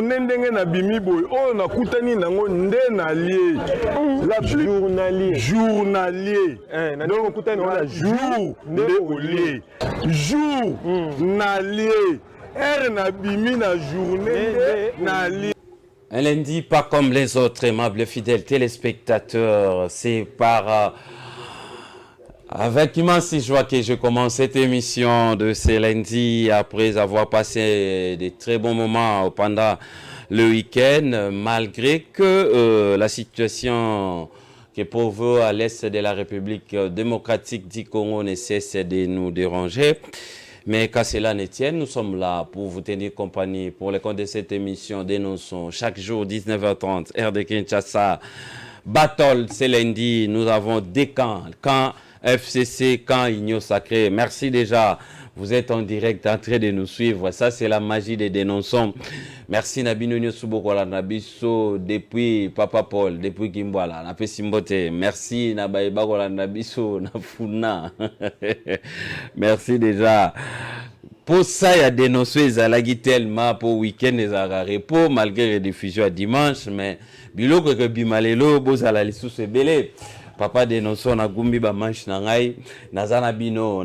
journée ndenge na bimi boy oh na kutani nango nde na lié la journalier donc kutani on a jour nde olié jour na lié na bimi na journée na lié. Un lundi pas comme les autres, aimables fidèles téléspectateurs, c'est par avec immense joie que je commence cette émission de ce lundi après avoir passé des très bons moments pendant le week-end, malgré que la situation qui est pauvre à l'est de la République démocratique du Congo ne cesse de nous déranger. Mais qu'à cela ne tienne, nous sommes là pour vous tenir compagnie pour le compte de cette émission. Dénonçons chaque jour 19h30, heure de Kinshasa. Battle, c'est lundi. Nous avons des camps. Camp FCC, camp Union Sacré. Merci déjà. Vous êtes en direct en train de nous suivre. Ça, c'est la magie des dénonçants. Merci Nabino Subokola Nabiso depuis Papa Paul, depuis Kimboala, Napé Simbote. Merci Nabaïbakola Nabiso, Nafuna. Merci déjà. Pour ça, il y a dénoncé Zalagi tellement pour week-end et repos, malgré les diffusions à dimanche. Mais bilo que Bimalelo, Bozalali sous ce belé. Papa dénonçons na gumbi ba manche na ngai nazana bino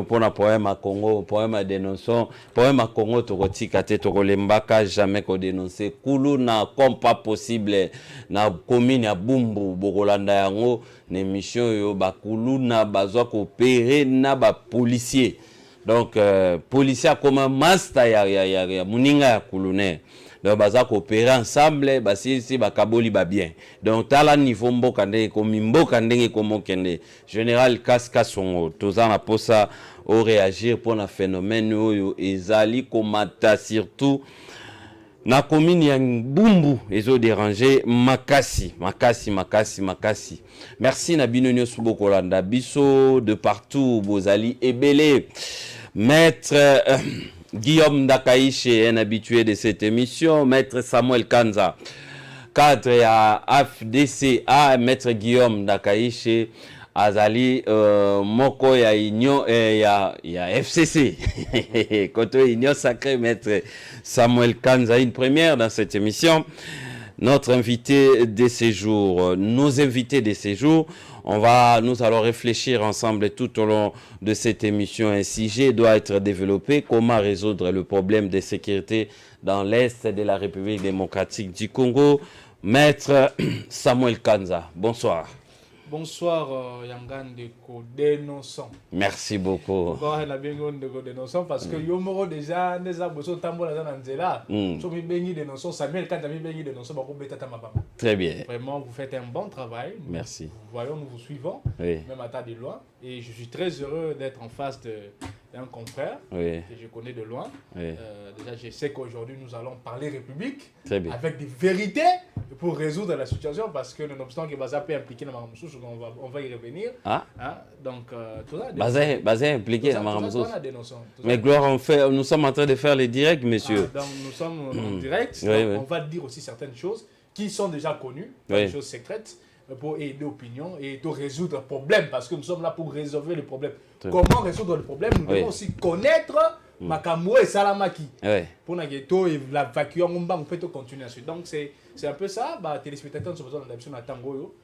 pona poème à Congo poème à dénonçons poème à Congo tokotika te tokolembaka jamais ko dénoncer kulu na comme pas possible na commune ya Bumbu bokolanda yango na émission yo bakulu na bazwa coopérer na ba policier donc policier comme master ya muninga ya kulune. Donc, baza coopérer ensemble, si bakaboli ba bien. Donc, tala niveau mboka ndenge komi mboka ndenge komo kende. Général Kaska Songo, toza na posa au réagir pour un phénomène oyo ezali komata surtout na commune ya Bumbu ezo déranger makasi. Merci na bino nyo subokolanda biso de partout bozali ebele. Maître Guillaume Ndakaïche, un habitué de cette émission, Maître Samuel Kanza, cadre à FDCA, Maître Guillaume Ndakaïche, Azali, Moko ya Union, ya FCC, côté Union Sacré, Maître Samuel Kanza, une première dans cette émission. Notre invité de ces jours, nos invités de ces jours, nous allons réfléchir ensemble tout au long de cette émission. Un sujet doit être développé. Comment résoudre le problème de sécurité dans l'Est de la République démocratique du Congo? Maître Samuel Kanza, bonsoir. Bonsoir Yangan de Dénonçant. Merci beaucoup. Parce que Yomoro déjà des abosso tambo la zanzela. Somi bengi Dénonçant Samuel quand mi bengi Dénonçant bako betata mabama. Très bien. Vraiment vous faites un bon travail. Merci. Voyons nous vous suivons. Oui. Même à tas de loin et je suis très heureux d'être en face d'un confrère que je connais de loin. Déjà je sais qu'aujourd'hui nous allons parler République avec des vérités pour résoudre la situation parce que nonobstant que Baza peut impliquer dans ma moussouche, on va y revenir. Ah. Hein? Donc, tout ça. Baza impliqué dans ma moussouche. Mais gloire, nous sommes en train de faire les directs, monsieur. Donc, nous sommes en direct. Donc, on va dire aussi certaines choses qui sont déjà connues, des choses secrètes, pour aider l'opinion et pour résoudre le problème. Parce que nous sommes là pour résoudre le problème. Comment résoudre le problème? Nous devons aussi connaître Makambo et Salamaki. Pour la vacuum, on peut continuer ensuite. Donc, c'est un peu ça. Téléspectateurs, nous sommes besoin d'adaptation à Tango.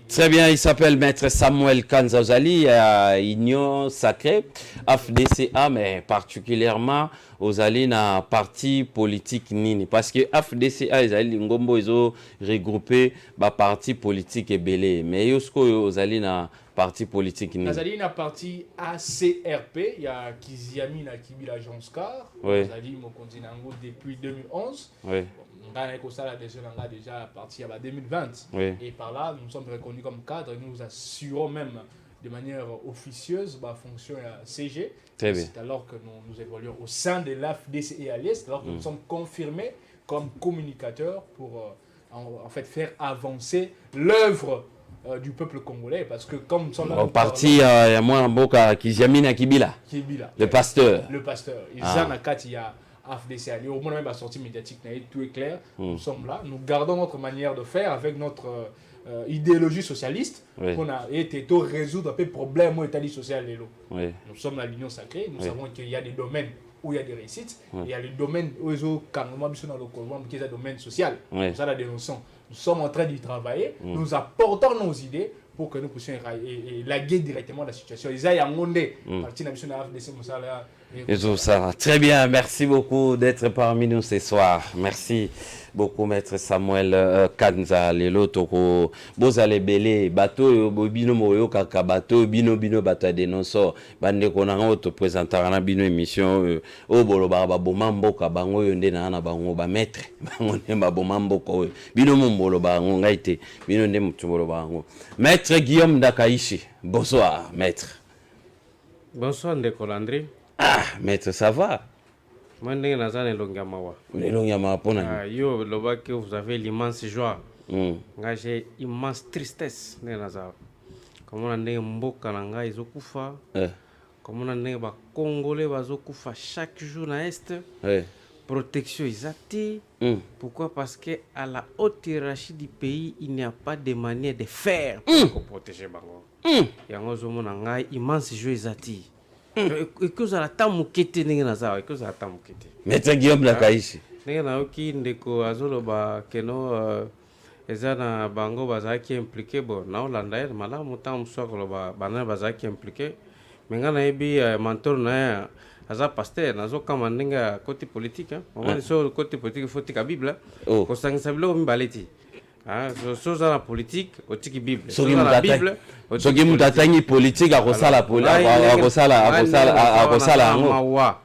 Très bien, il s'appelle Maître Samuel Kanza Ozali, à Union Sacré, FDCA, mais particulièrement Ozali na parti politique nini. Parce que FDCA, Ngombo, ils ont regroupé ba parti politique et belé. Mais Yosko Ozali na parti politique nini. Ozali na parti ACRP, il y a Kiziami na Kibila Jonskar. Ozali Mokonzi Nango depuis 2011. Oui. On a déjà parti en 2020 et par là nous sommes reconnus comme cadre et nous assurons même de manière officieuse ma fonction à CG. C'est alors que nous évoluons au sein de l'AFDC et à l'Est, alors que nous sommes confirmés comme communicateurs pour en fait faire avancer l'œuvre du peuple congolais parce que comme nous sommes là parti il y a moins Mboka Kiziamina Kibila le pasteur il y a FDC, au moins même la sortie médiatique, tout est clair. Nous sommes là, nous gardons notre manière de faire avec notre idéologie socialiste. On a été résoudre un peu problème au état social. Nous sommes à l'Union Sacrée, nous savons qu'il y a des domaines où il y a des réussites, et il y a le domaine où ils ont carrément mis dans le couvent, qui est le domaine social. Ça, la dénonçons. Nous sommes en train d'y travailler, nous apportons nos idées pour que nous puissions élaguer directement la situation. Ils aillent à Mondé, très bien, merci beaucoup d'être parmi nous ce soir. Merci beaucoup, maître Samuel Kanza. Lelo toko bozale belé bateau bino moyo kaka bateau bino bateau dénonçant bande konanga to présenter na bino émission o boloba ba bomamboka bango yonde na bango ba maître bango ne ba bomamboka bino mbolo bango ngaite bino nde mutumbolo bango. Maître Guillaume Ndakaishi, bonsoir maître. Bonsoir Ndeko Landry. Ah, maître, ça va? Moi, je suis vous avez l'immense joie. J'ai immense tristesse. Comme on a dit, Mboka ils ont kufa. Comme on a dit, Congolais ils ont kufa chaque jour dans l'Est. Protection isati. Pourquoi? Parce que à la haute hiérarchie du pays, il n'y a pas de manière de faire pour protéger Bango. Il y a un immense joie isati. Et que ça a tamukete n'engaza, et que ça a tamukete. Maître Guillaume Ndakaishi. N'engaza oki ndeko azolo ba keno ezana bango bazaki impliqué bon na Hollande mala mutam sokolo ba bana bazaki impliqué. Mengana ebi mentor na aza pasteur nazo kama ndinga côté politique hein. On sur côté politique faut tika Bible. Ko sangisa bilo mbaleti. Ah, so la politique, au tiki Bible. So la Bible, so qui mutatangi politique à kosala mawa.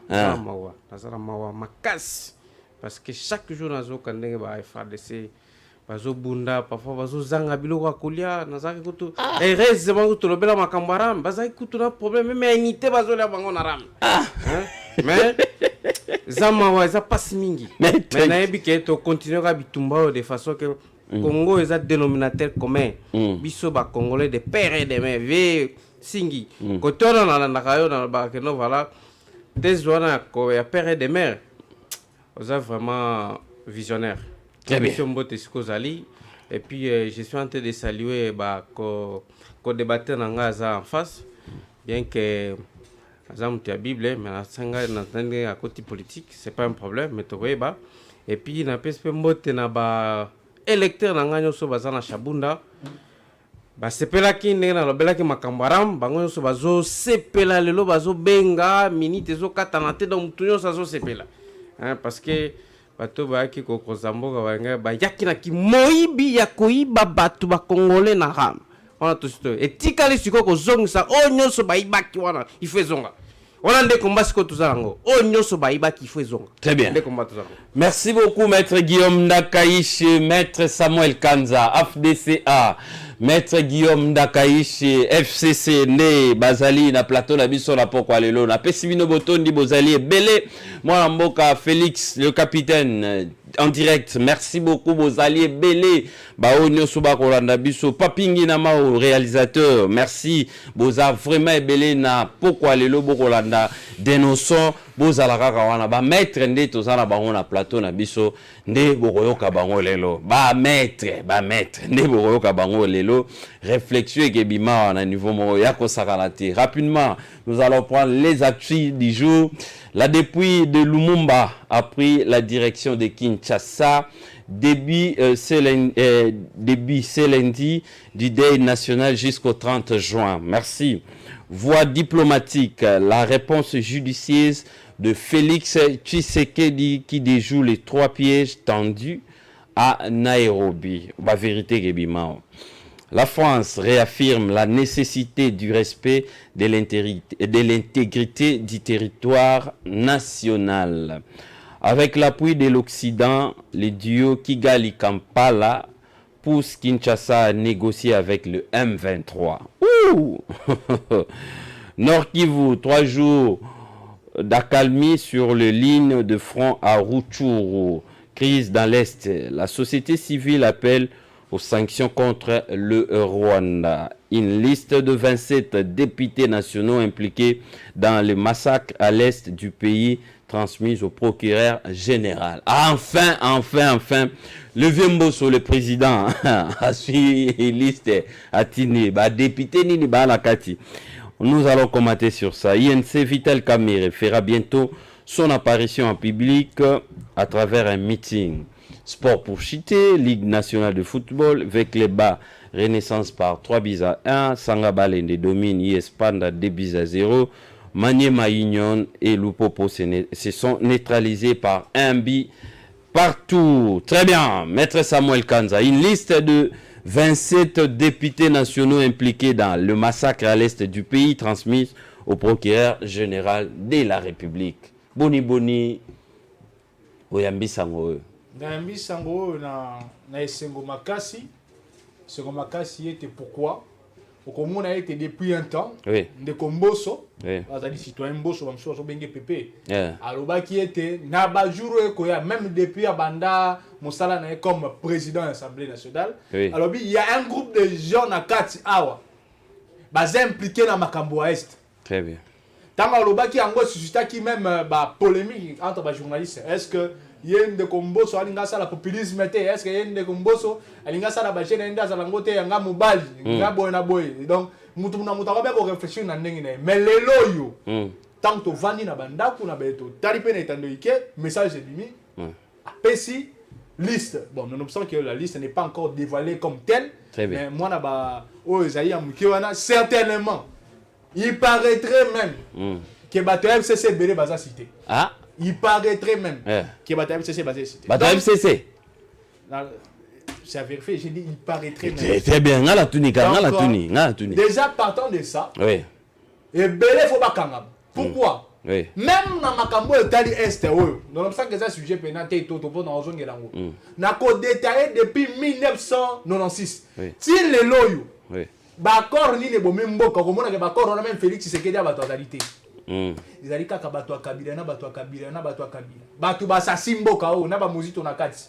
Nazara mawa makas. Parce que chaque jour nazo kandenge ba FADC, bazo bunda, parfois bazo zanga biloko akolia, nazaki kutu. Et reste bango to lobela makambaram, bazaki kutu na problème mais unité bazo la bango na ram. Mais zamawa za passe mingi. Mais na yebi ke to continuer à bitumba de façon que Congo est un dénominateur commun. Biso ba Congolais de père et de mère. Ve singi. Quand on a la caillou dans le bakeno voilà. Des zones ya père et de mère. Vous êtes vraiment visionnaire. Très bien. Et puis je suis en train de saluer ba ko débattre en face. Bien que Azam tu as Bible mais la sanga n'entendre à côté politique, c'est pas un problème mais tu vois ba. Et puis na peste mbote na ba électeur na ngano so bazana Shabunda ba sepela ki ndena lobela ki makambaram bango so bazo sepela lelo bazo benga minute zo katana te donc mutunyo sa zo sepela hein parce que bato ba ki ko kozamboka banga ba yakina ki moibi ya koiba bato ba congolais na ram on to sto etikali siko ko zongisa o nyoso ba ibaki wana ifezonga. Très bien. Merci beaucoup, maître Guillaume Ndakaishi, maître Samuel Kanza, FDCA, maître Guillaume Ndakaishi, FCC, né, Bazali, na plateau, na biso, na poko alelo, na Pessimino Botondi, Bozali, Belé, moi, Mboka, Félix, le capitaine, en direct. Merci beaucoup, Bozali, Belé, Baonyo Suba Kolanda Biso, Papingi Namao, réalisateur. Merci, Boza, vraiment, Belé, na poko alelo, Bokolanda, dénonçons, Bozalaka Kawana, ba maître, nde, tozana, bango, na plateau, na biso, nde, Boroyoka, bango, lelo, ba maître, nde, Boroyoka, bango, lelo, réflexion, et Gebima, à niveau, Yako Sakalati. Rapidement, nous allons prendre les actus du jour. La dépouille de Lumumba a pris la direction de Kinshasa. Début ce lundi du deuil national jusqu'au 30 juin. Merci. Voie diplomatique, la réponse judiciaire de Félix Tshisekedi qui déjoue les 3 pièges tendus à Nairobi. La vérité, Gebima. La France réaffirme la nécessité du respect de l'intégrité du territoire national. Avec l'appui de l'Occident, le duo Kigali-Kampala pousse Kinshasa à négocier avec le M23. Ouh Nord Kivu, 3 jours d'accalmie sur les lignes de front à Rutshuru. Crise dans l'Est. La société civile appelle aux sanctions contre le Rwanda. Une liste de 27 députés nationaux impliqués dans le massacre à l'est du pays transmise au procureur général. Enfin, le Vemboso, le président, a suivi une liste à Tini, député Nini Balakati. Nous allons commenter sur ça. INC Vital Kamerhe fera bientôt son apparition en public à travers un meeting. Sport pour Chité, Ligue nationale de football, Vecleba Renaissance par 3-1, Sangabalende domine IS Panda 2-0, Maniema Union et Lupopo se sont neutralisés par 1 but partout. Très bien, Maître Samuel Kanza, une liste de 27 députés nationaux impliqués dans le massacre à l'est du pays transmise au procureur général de la République. Boni, Oyambi Sango. Oyambi Sango na esengo makasi. Sengo makasi était pourquoi? Au commun a été depuis un temps. Oui. Ndeko Mboso. Oui. Azali citoyen Mboso bamso so benge pépé. Yeah. Aloba qui était na ba jour ekoya même depuis Abanda Mosala na comme président de l'Assemblée nationale. Oui. Alors il y a un groupe de gens na Kati Awa. Bas impliqués dans Makambo à Est. Très bien. Tant aloba qui ango suscita qui même ba polémique entre ba journalistes. Est-ce que yende komboso alinga sala populisme te? Est-ce que yende komboso alinga sala ba jeune nda sala ngote yanga mobali nga boy na boy? Donc mutu na mutu ba ko réfléchir na ndenge na mais lelo yo tant to vandi na bandaku na beto talipe na etando ike message ebimi apesi liste. Bon, nonobstant que la liste n'est pas encore dévoilée comme telle, mais moi na ba o ezali ya mukiwana certainement il paraîtrait même que bato FCC belé baza cité. Ah, il paraîtrait même que bato FCC baza cité. Bato FCC. C'est à vérifier, j'ai dit il paraîtrait même. Très bien, ngala tuni. Déjà partant de ça. Oui. Et belé faut pas kangam. Pourquoi? Oui. Même dans Makambo et Tali Est, nonobstant que ça sujet pénal te to po na ozonge lango. Na ko détaillé depuis 1996. Si les loyo. Oui. Bakor ni le bomembo ko mona ke bakor na même Félix Tshisekedi a bato azalité. Ezali kaka bato akabila na bato akabila na bato akabila. Bato basasi mboka o na ba muzito na kati.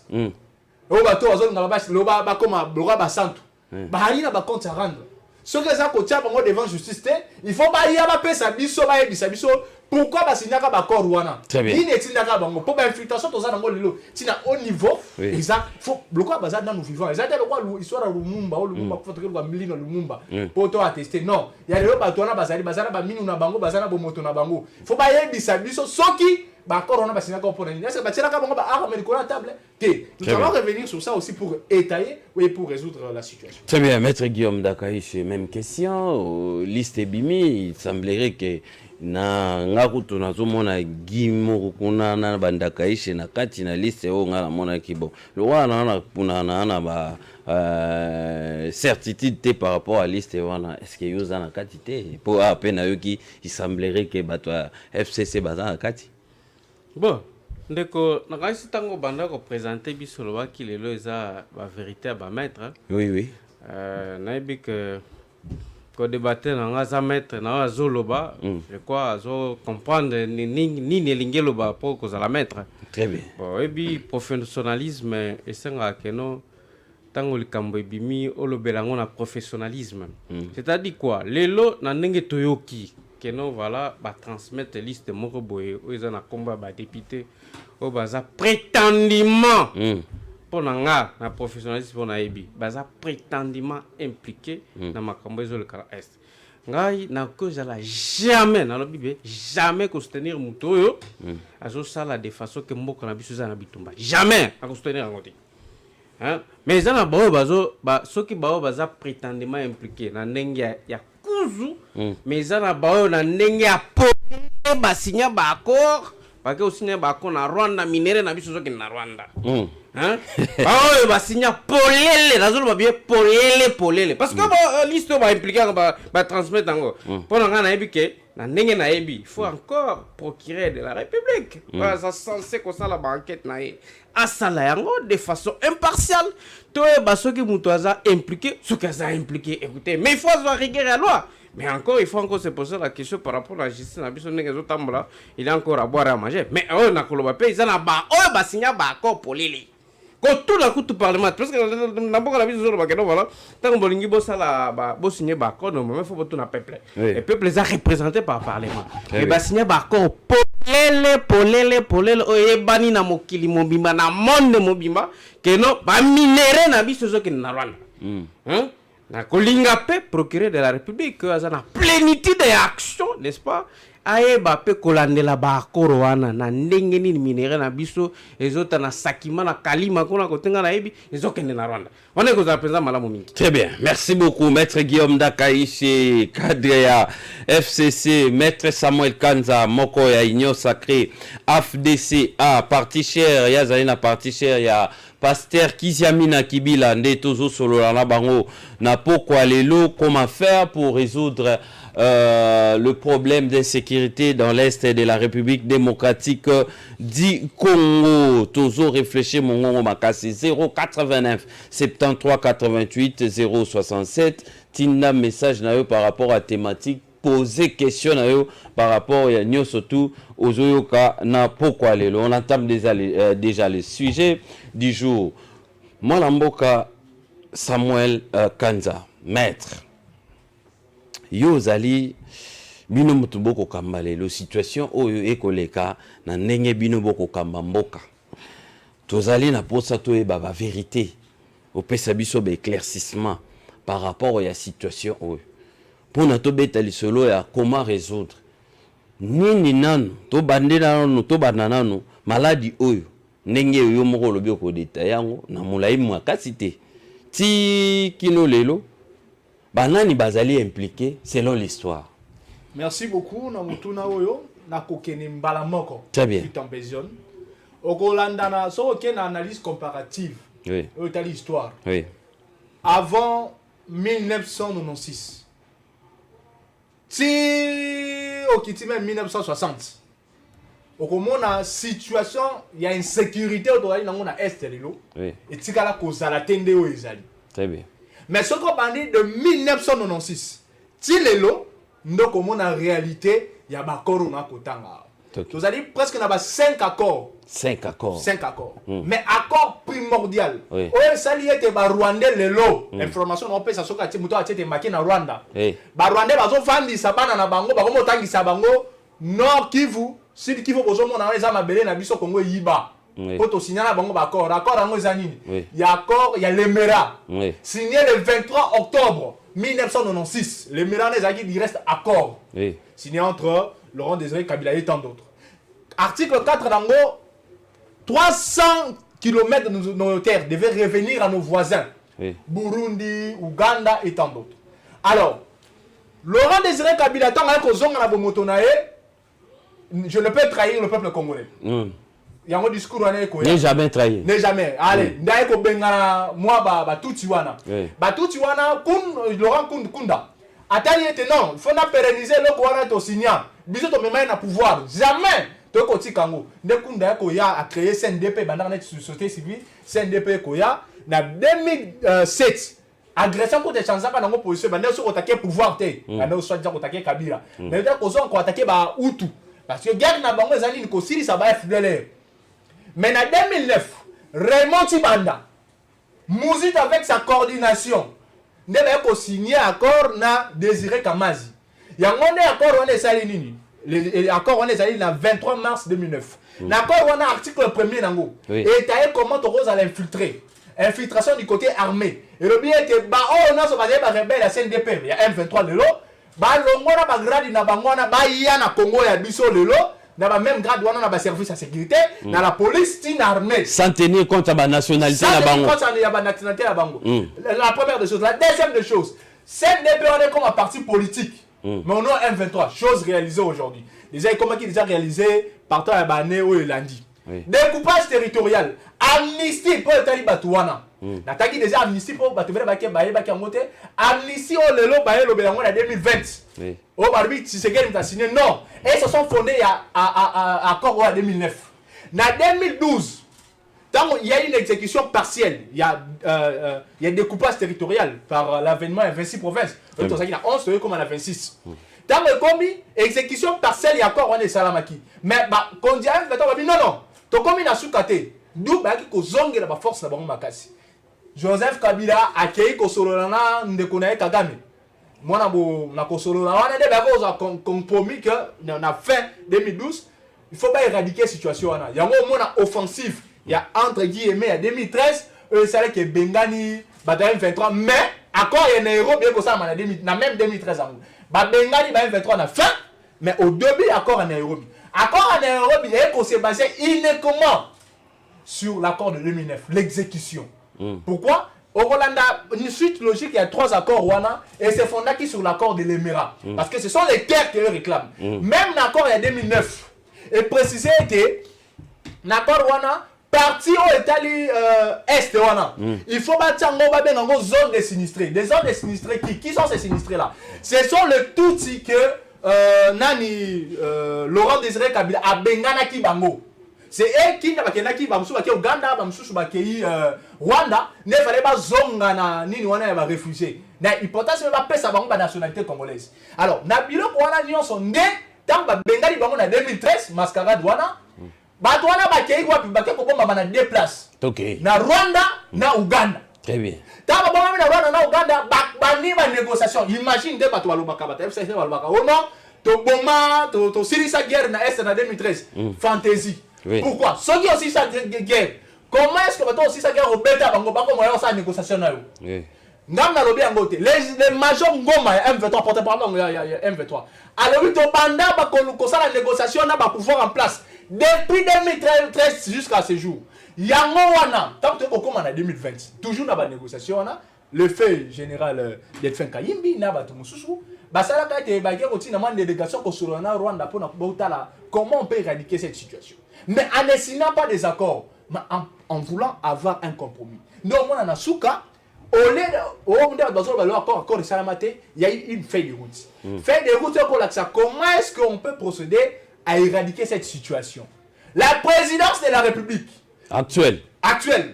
O bato azonga ba loba ba koma bloga ba santu. Ba halina ba compte à rendre. Ce que ça ko tia bango devant justice te, il faut ba ya ba pesa biso ba yebisa biso pourquoi ba signaka ba kor wana. Ni netindaka bango pour ba infiltration to za nango lelo. Tina au niveau exact faut bloquer bazar dans nous vivants. Exact le quoi histoire Lumumba ou Lumumba faut que le milino Lumumba pour to attester. Non, il y a le bato wana bazali bazana ba minu na bango bazana bo moto na bango. Faut ba yebisa biso soki ba corona ba signaka pour nini. Est-ce que ba tiraka bango ba arme à la table? Nous allons revenir sur ça aussi pour étayer et pour résoudre la situation. Très bien, Maître Guillaume Dakaïche, même question. Liste Bimi, il semblerait que na ngakuto nazomona Guimoro kuna na bandakaishe na kati na liste o ngala mona kibo. Le roi na ba certitude te par rapport à liste wana. Est-ce que yoza na kati te pour à peine yoki il semblerait que bato FCC baza na kati. Bon. Ndeko nakasi tango banda ko présenter biso loba ki lelo eza ba vérité ba maître. Oui. Naibi que ko débattre na za maître na zoloba, je crois zo comprendre ni nelingelo ba pour ko za la maître. Très bien. Bon, et puis professionnalisme esenga keno tango likambo ebimi olobelango na professionnalisme. C'est-à-dire quoi? Lelo na ndenge toyoki keno voilà ba transmettre liste moko boye o eza na combat ba député o baza prétendument pour nga na professionnalisme pour na ebi baza prétendument impliqué na makambo ezo le kala est ngai na ko jala jamais na lobi jamais ko soutenir muto yo azo sala de façon que mboka na biso za na bitumba jamais a ko soutenir ngoti hein mais za na bao bazo ba soki bao baza prétendument impliqué na ndenge ya kuzu mais za na bao na ndenge ya po ba signer ba accord parce que aussi na ba ko na Rwanda minere na biso zoki na Rwanda hein ba ba signer polele na zolo ba bien polele parce que ba liste ba impliquer ba transmettre ngo pour nga na ebike na ndenge na ebi il faut encore procureur de la République ba ça censé ko sala ba enquête na e asala yango de façon impartiale to ba soki muto aza impliqué soki aza impliqué écoutez mais il faut avoir rigueur à loi. Mais encore, il faut encore se poser la question par rapport à la justice. Il y a encore à boire et à manger. Mais on a colobé, ils ont un signé d'accord pour les. Quand tout d'un coup, tout parlement, parce que d'abord, la vie de Zoro, voilà, tant que Bolingi Bossa la signé d'accord, non, il faut que tout le peuple. Le peuple est représenté par le parlement. Et bah signé d'accord polele, oye bani na mokili mobimba na monde mobimba, que non, bah minéré na biso zo qui na Rwanda. Hein? Na kolinga pe procureur de la République que a la plénitude des actions, n'est-ce pas, ayeba pe kolandela bakoro wana na ndenge nini minere na biso ezota na sakima na kalima kona kotenga na yebi ezokende na Rwanda wana kozala penza malamu mingi. Très bien, merci beaucoup Maître Guillaume Dakaishi, cadre ya FCC, Maître Samuel Kanza moko ya Union Sacrée, AFDCA, parti cher ya zalina parti cher ya Pasteur Kiziamina Kibila nde tozo solo na bango na pokwa lelo, comment faire pour résoudre le problème d'insécurité dans l'est de la République démocratique du Congo. Tozo réfléchir mon ngongo makasi 089 73 88 067. Tinda message na yo par rapport à thématique, poser question na yo par rapport à nyo surtout aux oyoka na pokwa lelo. On entame déjà le sujet du jour. Mwalamboka Samuel Kanza, maître. Yo zali bino mutu boko kamba lelo situation oyo ekoleka na ndenge bino boko kamba mboka. Tozali na posa to eba ba vérité. Opesa biso ba éclaircissement par rapport à la situation oyo. Pona to beta lisolo ya comment résoudre. Nini nanu to bandela nanu to banana nanu maladie oyo. Ndenge yo moko lobi ko détailler yango na mulai mwakasi te. Ti kino lelo banani bazali impliqué selon l'histoire. Merci beaucoup na mutuna oyo na kokeni mbala moko. Très bien. Okolanda na so ken analyse comparative. Oui. Oyo l'histoire. Oui. Avant 1996. Si okiti même 1960. Okomona situation ya insécurité autoali nango na est lelo. Oui. Et tikala kozala tende o ezali. Très bien. Mais ce qu'on parle de 1996, Tilelo, nous comme en réalité, il y a bakoro na kotanga. Vous allez presque na 5 accords. 5 accords. 5 accords. Mais accord primordial. Oui. Oye sali ete ba Rwandais lelo. Information on peut ça soka ti muto atete maki na Rwanda. Ba Rwandais bazo fandi sabana na bango ba komo tangisa bango Nord Kivu, Sud Kivu bozo mona eza mabele na biso Congo yiba. Pour te signaler bango accord. Accord en Ozanini. Il y a accord, il y a l'Emera. Signé le 23 octobre 1996. L'Emera il reste accord. Signé entre Laurent Désiré Kabila et tant d'autres. Article 4 d'Ango, 300 km de nos terres devaient revenir à nos voisins. Burundi, Ouganda et tant d'autres. Alors, Laurent Désiré Kabila, tant je ne peux trahir le peuple congolais. Il y a un discours n'est jamais trahi. N'est jamais. Allez, ndaye ko benga moi ba tuti wana. Ba tuti wana Laurent Kunda. Atali était non, il faut na pérenniser le wana to signa. Biso to mema na pouvoir. Jamais. To ko tikango. Ne Kunda ko ya a créé CNDP banda na société civile, CNDP ko ya na 2007. Agression contre chanzaka na opposition banda so attaquer pouvoir te. Banda so attaquer Kabila. Mais ko so ko attaquer ba Hutu. Parce que guerre na bango ezali ni ko siri sa ba FDLR. Mais en 2009, Raymond Tibanda, Mouzit avec sa coordination, n'a pas signé accord na Désiré Kamazi. Il y a un accord on est salini. L'accord on est salini le 23 mars 2009. L'accord on a article 1er nango. Et taille comment tu oses à l'infiltrer. Infiltration du côté armé. Et le bien que bah on a ce basé par rebelle la CNDP. Il y a M23 de l'eau. Bah l'ongona ba gradi na bangwana ba ya na Congo ya biso de l'eau. Dans la même grade, on a un service à sécurité, dans la police, c'est une armée. Sans tenir compte de la nationalité. Sans tenir compte de la nationalité à Bango. La première des choses. La deuxième des choses, CNDP, on est comme un parti politique. Mais on a M23, chose réalisée aujourd'hui. Déjà, comment qui est déjà réalisé partant à Bané ou Elandi. Découpage territorial, amnistie pour le Talibatouana. Nataki déjà amnistie pour Batouvé Baké Baye Bakangote. Amnistie au Lelo Baye Lobélango en 2020. Au Barbie, si c'est quelqu'un qui a signé, non. Et se sont fondés à accord en 2009. En 2012, il y a une exécution partielle. Il y a découpage territorial par l'avènement à 26 provinces. Il y a 11 comme à la 26. Dans le commis, exécution partielle, il y a encore on est Salamaki. Mais quand il y a un non, non. Tu commis na soukate. D'où il y a une force de Makasi. Joseph Kabila a accueilli Kosolona Ndekounae Kagame. Moi, je suis compromis que na fin 2012, il ne faut pas éradiquer la situation. Il y a un moment offensif. Il y a entre guillemets, en 2013, il savait que Bengani, Bataille 23, mais accord il y a un héros bien que ça, même 2013. Bengani, 23 na fin, Mais au début, accord en Nairobi. Accord en Nairobi, il s'est basé uniquement sur l'accord de 2009, l'exécution. Pourquoi? Au Rwanda, une suite logique, il y a 3 accords Rwanda et c'est fondé sur l'accord de l'Émirat. Parce que ce sont les terres qu'ils réclament. Même l'accord en 2009, et précisé que l'accord Rwanda, parti au Italie Est Rwanda, il faut bâtir une zone de sinistrés. Des zones de sinistrés, qui sont ces sinistrés-là? Ce sont les Tutsis que Laurent Désiré Kabila a bengana ki bango. C'est eux qui n'ont pas qui Uganda, Rwanda, ne fallait pas zonga na nini wana ya réfugiés. Na hypothèse même pas pesa bango ba nationalité congolaise. Alors, na bilo wana nyon sont nés tant ba bengali bango na 2013 mascarade wana. Ba to wana ba kei wapi ba ke ko bomba na 2 places. OK. Na Rwanda, na Uganda. Très bien. Tant ba bomba na Rwanda na Uganda ba ni ba négociation. Imagine de ba to balobaka ba FCC balobaka. Oh non, to bomba to silisa guerre na Est na 2013. Fantaisie. Oui. Pourquoi? Ceux qui ont aussi sa guerre, comment est-ce que maintenant aussi sa guerre au bêta bango bango moyen sa négociation na yo? Oui. Ngam na lobi angote. Les majors ngoma M23 porte parole M23. Alors oui to banda ba ko sa la négociation na ba pouvoir en place depuis 2013 jusqu'à ce jour. Yango wana tant que ko en 2020. Toujours na ba négociation na le fait général Delphin Kayimbi na ba to mususu. Basala ka te ba ke ko tina man délégation ko sur na Rwanda pour na botala comment on peut éradiquer cette situation. Mais en ne signant pas des accords, mais en voulant avoir un compromis. Nous, on a Souka, il y a eu une feuille de route. Feuille de route pour l'accès. Comment est-ce qu'on peut procéder à éradiquer cette situation? La présidence de la République actuelle,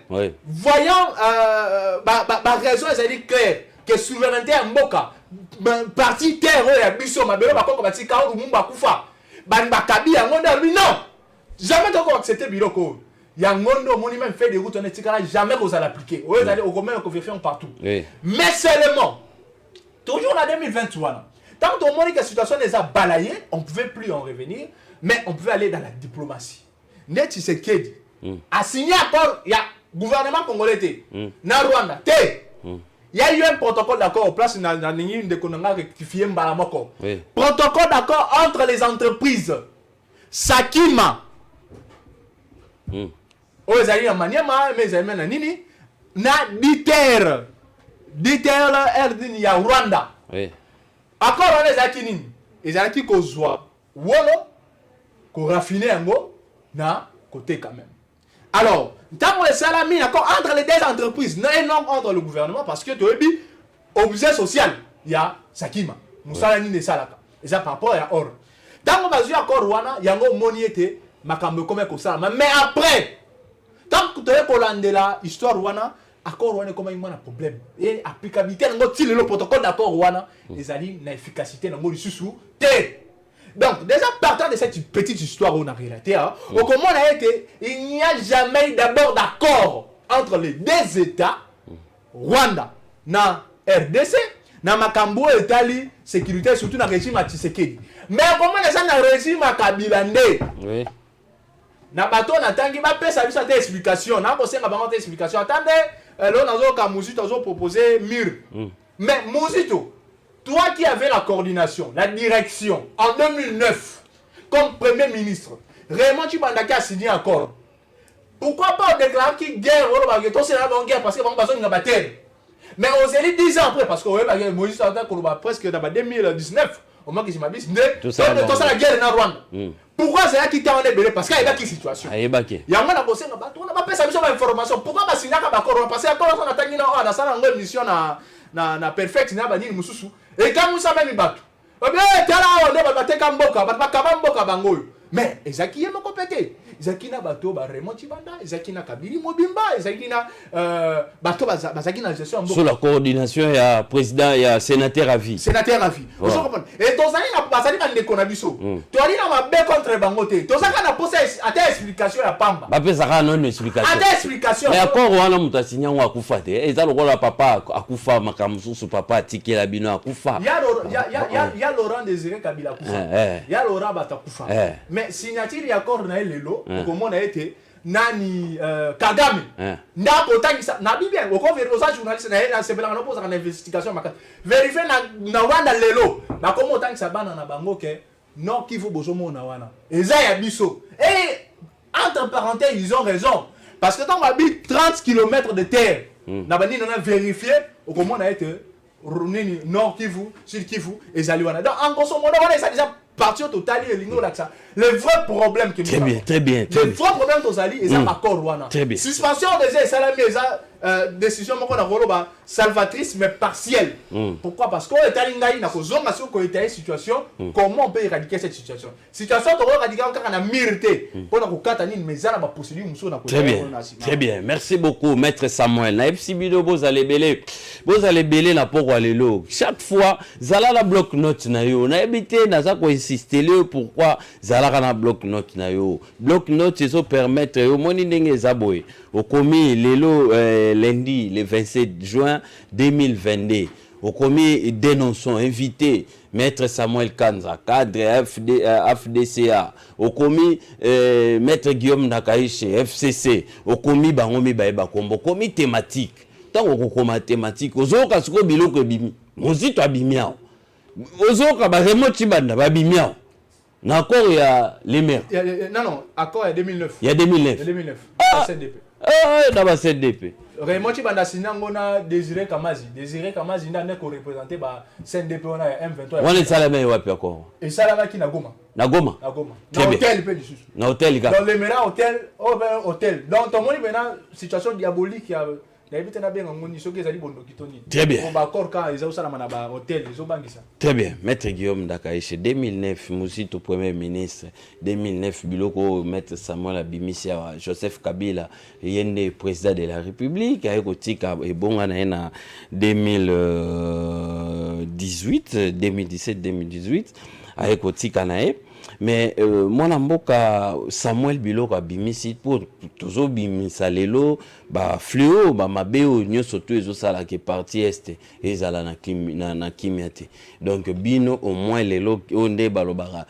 oui. Voyant ma raison est claire que souveraineté en Moka, parti terre, Bisso, ma belle, non! Jamais donc accepter Biloko. Il y a un monument fait des routes, on est jamais qu'on va l'appliquer. On va aller au commun, on partout. Oui. Mais seulement, toujours en 2023, tant qu'on montre que la situation les a balayées, on ne pouvait plus en revenir, mais on pouvait aller dans la diplomatie. Net Tshisekedi a signé accord, il y a gouvernement congolais, na Rwanda, il y a eu un protocole d'accord au place, dans une de Konanga rectifié Mbalamoko. Protocole d'accord entre les entreprises Sakima. Aux alliés en Maniama, mes amis na nini, na Diter Erdini ya Rwanda. Oui. Accord on les akinin. Les alliés ko zwa wolo ko raffiner ngo na côté quand même. Alors, tant que ça la mine accord entre les deux entreprises, non entre le gouvernement parce que tu es objet social, il y a Sakima. Musala nini salaka. Et ça par rapport à or. Tant que bazu accord Rwanda, yango moniete makambo comme ça. Mais après, tant que tu es pour la histoire Rwanda, accord Rwanda comme un problème. Et applicabilité dans le protocole d'accord Rwanda, les alliés na efficacité dans le sous donc déjà partant de cette petite histoire on a relaté, au comment on a été, il n'y a jamais d'abord d'accord entre les deux États, Rwanda, na RDC, na makambo Italie, sécurité surtout dans le régime à Tshisekedi. Mais comment on a ça dans le régime à Kabila Ndé? Oui. Na bato na tangi ba pesa bisa te explication na ko senga bango te explication attendez là nazo ka Muzito azo proposer mur mais Muzito toi qui avais la coordination la direction en 2009 comme premier ministre vraiment tu bandaki a signé accord pourquoi pas déclarer qui guerre ou ba to c'est la guerre parce que bango bazo nga bater mais on s'est dit 10 ans après parce que Moïse a presque dans 2019 au moins que je m'abisse tout ça la guerre na Rwanda. Pourquoi c'est là qui t'a embêté parce qu'il y a une situation. Il y a un bossé on n'a pas besoin d'information. Pourquoi parce qu'il y a un accord parce que on a tenu na ça une mission na perfect na bani mususu et quand nous savons mi bato. Bien tala on est ba teka mboka ba bango. Mais ezaki yemo compété. Ezaki na bato ba Raymond Chibanda, ezaki na Kabili Mobimba, ezaki na bato bazaki na gestion mboka. Sur la coordination il y a président il y a sénateur à vie. Sénateur à vie. Vous comprenez? Et tozali na bazali na ndeko biso. To ali na mabe contre bango te. Tozaka na poser ata explication ya pamba. Ba pesa ka non explication. Ata explication. Mais accord wana muta sinya wa kufa te. Eza lokola papa akufa makamususu papa atikela bino akufa. Ya Laurent Désiré Kabila kufa. Ya Laurent batakufa. Mais signature accord na lelo comment on a été nani Kagame na kotangisa na bibia oko vérifier journaliste na c'est bela na poser une investigation maka vérifier na Rwanda lelo na comment tangisa bana na bango ke non Kivu bozomona wana eza ya biso et entre parenthèses ils ont raison parce que tant habite 30 km de terre na bani on a vérifié au comment on a été Nord Kivu Sud Kivu ezali wana donc en grosso modo wana ça déjà parti au total et lingo là ça le vrai problème que nous avons très bien le vrai problème tozali eza accord wana suspension des salami eza décision moko na koloba salvatrice mais partielle. Pourquoi? Parce que etalingai na kozonga sur ko étayer situation comment on peut éradiquer cette situation to éradiquer encore na mirité pour na kokata nini mais za na ba procédure muso na ko. Très bien, merci beaucoup maître Samuel na FCBdo bozale belé na poko lelo chaque fois zala la bloc note na yo na ebité na za ko insister le pourquoi zala na bloc note na yo bloc note eso permettre yo moni ndenge za boy au commis lelo lundi le 27 juin 2022 au commis dénonçons invité maître Samuel Kanza cadre FDCA au commis maître Guillaume Nakaïche FCC au commis bangomi baeba kombo commis thématique tant ko koma thématique ozoka siko biloko bimi mozito abimiao ozoka ba remote banda babimiao na accord il y a les maires non accord il y a 2009 il y a 2009 CDP dans CDP Raymond Chibanda Sinangona Désiré Kamazi n'a ko représenter ba CNDP on a M23 on est salama wapi encore et salama ki na Goma na hôtel pe du na hôtel ga dans le mera hôtel donc ton moni maintenant situation diabolique ya très bien. Hôtel, très bien. Maître Guillaume Nakaïche, 2009, Mousito Premier ministre, 2009, Biloko, Maître Samuel Abimisia, Joseph Kabila, Yende, président de la République, Ayokotika, et bon, on a 2017, Ayokotika Nae. Mais mon amboka Samuel Biloko abimisi pour toujours bimisa lelo ba fléau ba mabeo nyoso to ezosala ke parti est ezala na kimiate donc bino au moins lelo onde balobara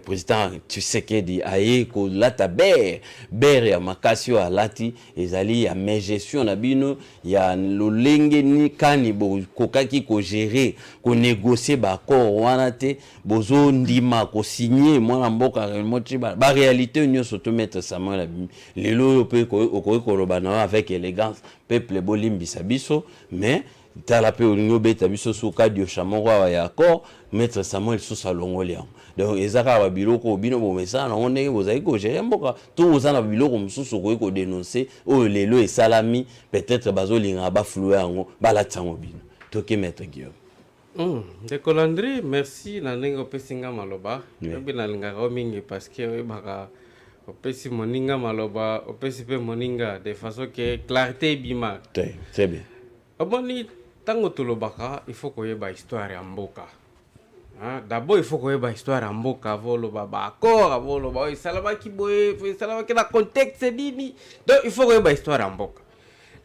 président Tshisekedi aye ko lata ber ya makasio alati ezali ya gestion na bino ya lolenge ni kani bo kokaki ko gérer ko négocier ba accord wana te bozo ndima ko signer mwana mboka moti ba réalité nyoso to mettre Samuel lelo pe ko lobana avec élégance peuple bolimbisa biso mais tala pe olingo beta biso suka dio chamoro ya accord mettre Samuel sous salongolia donc ezaka ba biloko bino bo mesa na onenge bozali ko gérer mboka to ozana biloko mususu ko dénoncer o lelo et salami peut-être bazolinga ba flouer yango bala tsango bino toke mettre Guillaume de Colandry merci na ndenge opesinga maloba yobi na linga mingi parce que baka opesi moninga maloba opesi pe moninga de façon que clarté bima très bien aboni tango tolobaka il faut koyeba histoire ya mboka. D'abord il faut koyeba histoire ya mboka avoloba ba accord avoloba isalaba kiboye isalaba kina contexte nini donc il faut koyeba histoire ya mboka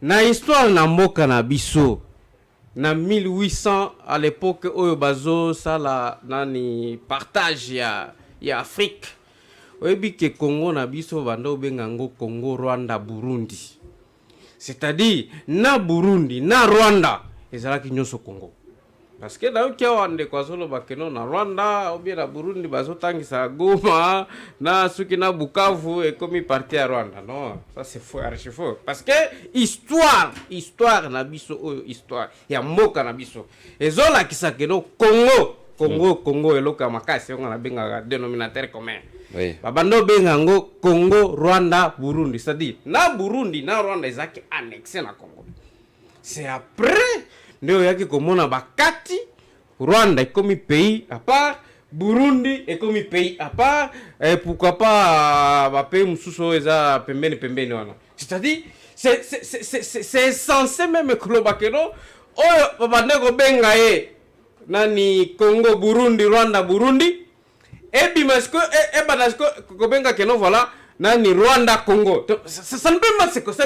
na histoire na mboka na biso na 1800 à l'époque oyo bazo sala nani partage ya Afrique oyebi ke Congo na biso bando bengango Congo Rwanda Burundi c'est-à-dire na Burundi na Rwanda ezalaki nyonso Congo parce que dans kia wande kwa solo bakeno na Rwanda ou bien na Burundi bazotangisa Goma na suki na Bukavu et comme parti à Rwanda non ça c'est faux archi faux parce que histoire na biso histoire ya mboka na biso ezola kisakeno Congo eloka makasi on a benga dénominateur commun oui babando bengango Congo Rwanda Burundi c'est-à-dire na Burundi na Rwanda ezaki annexé na Congo c'est après ndio yaki komona bakati Rwanda est comme pays à part Burundi est comme pays à part et pourquoi pas ba pays mususu eza pembeni wana c'est-à-dire c'est censé même klobakeno oyo babande ko benga nani Congo Burundi Rwanda Burundi et bimasko et badasko ko benga keno voilà nani Rwanda Congo ça ne peut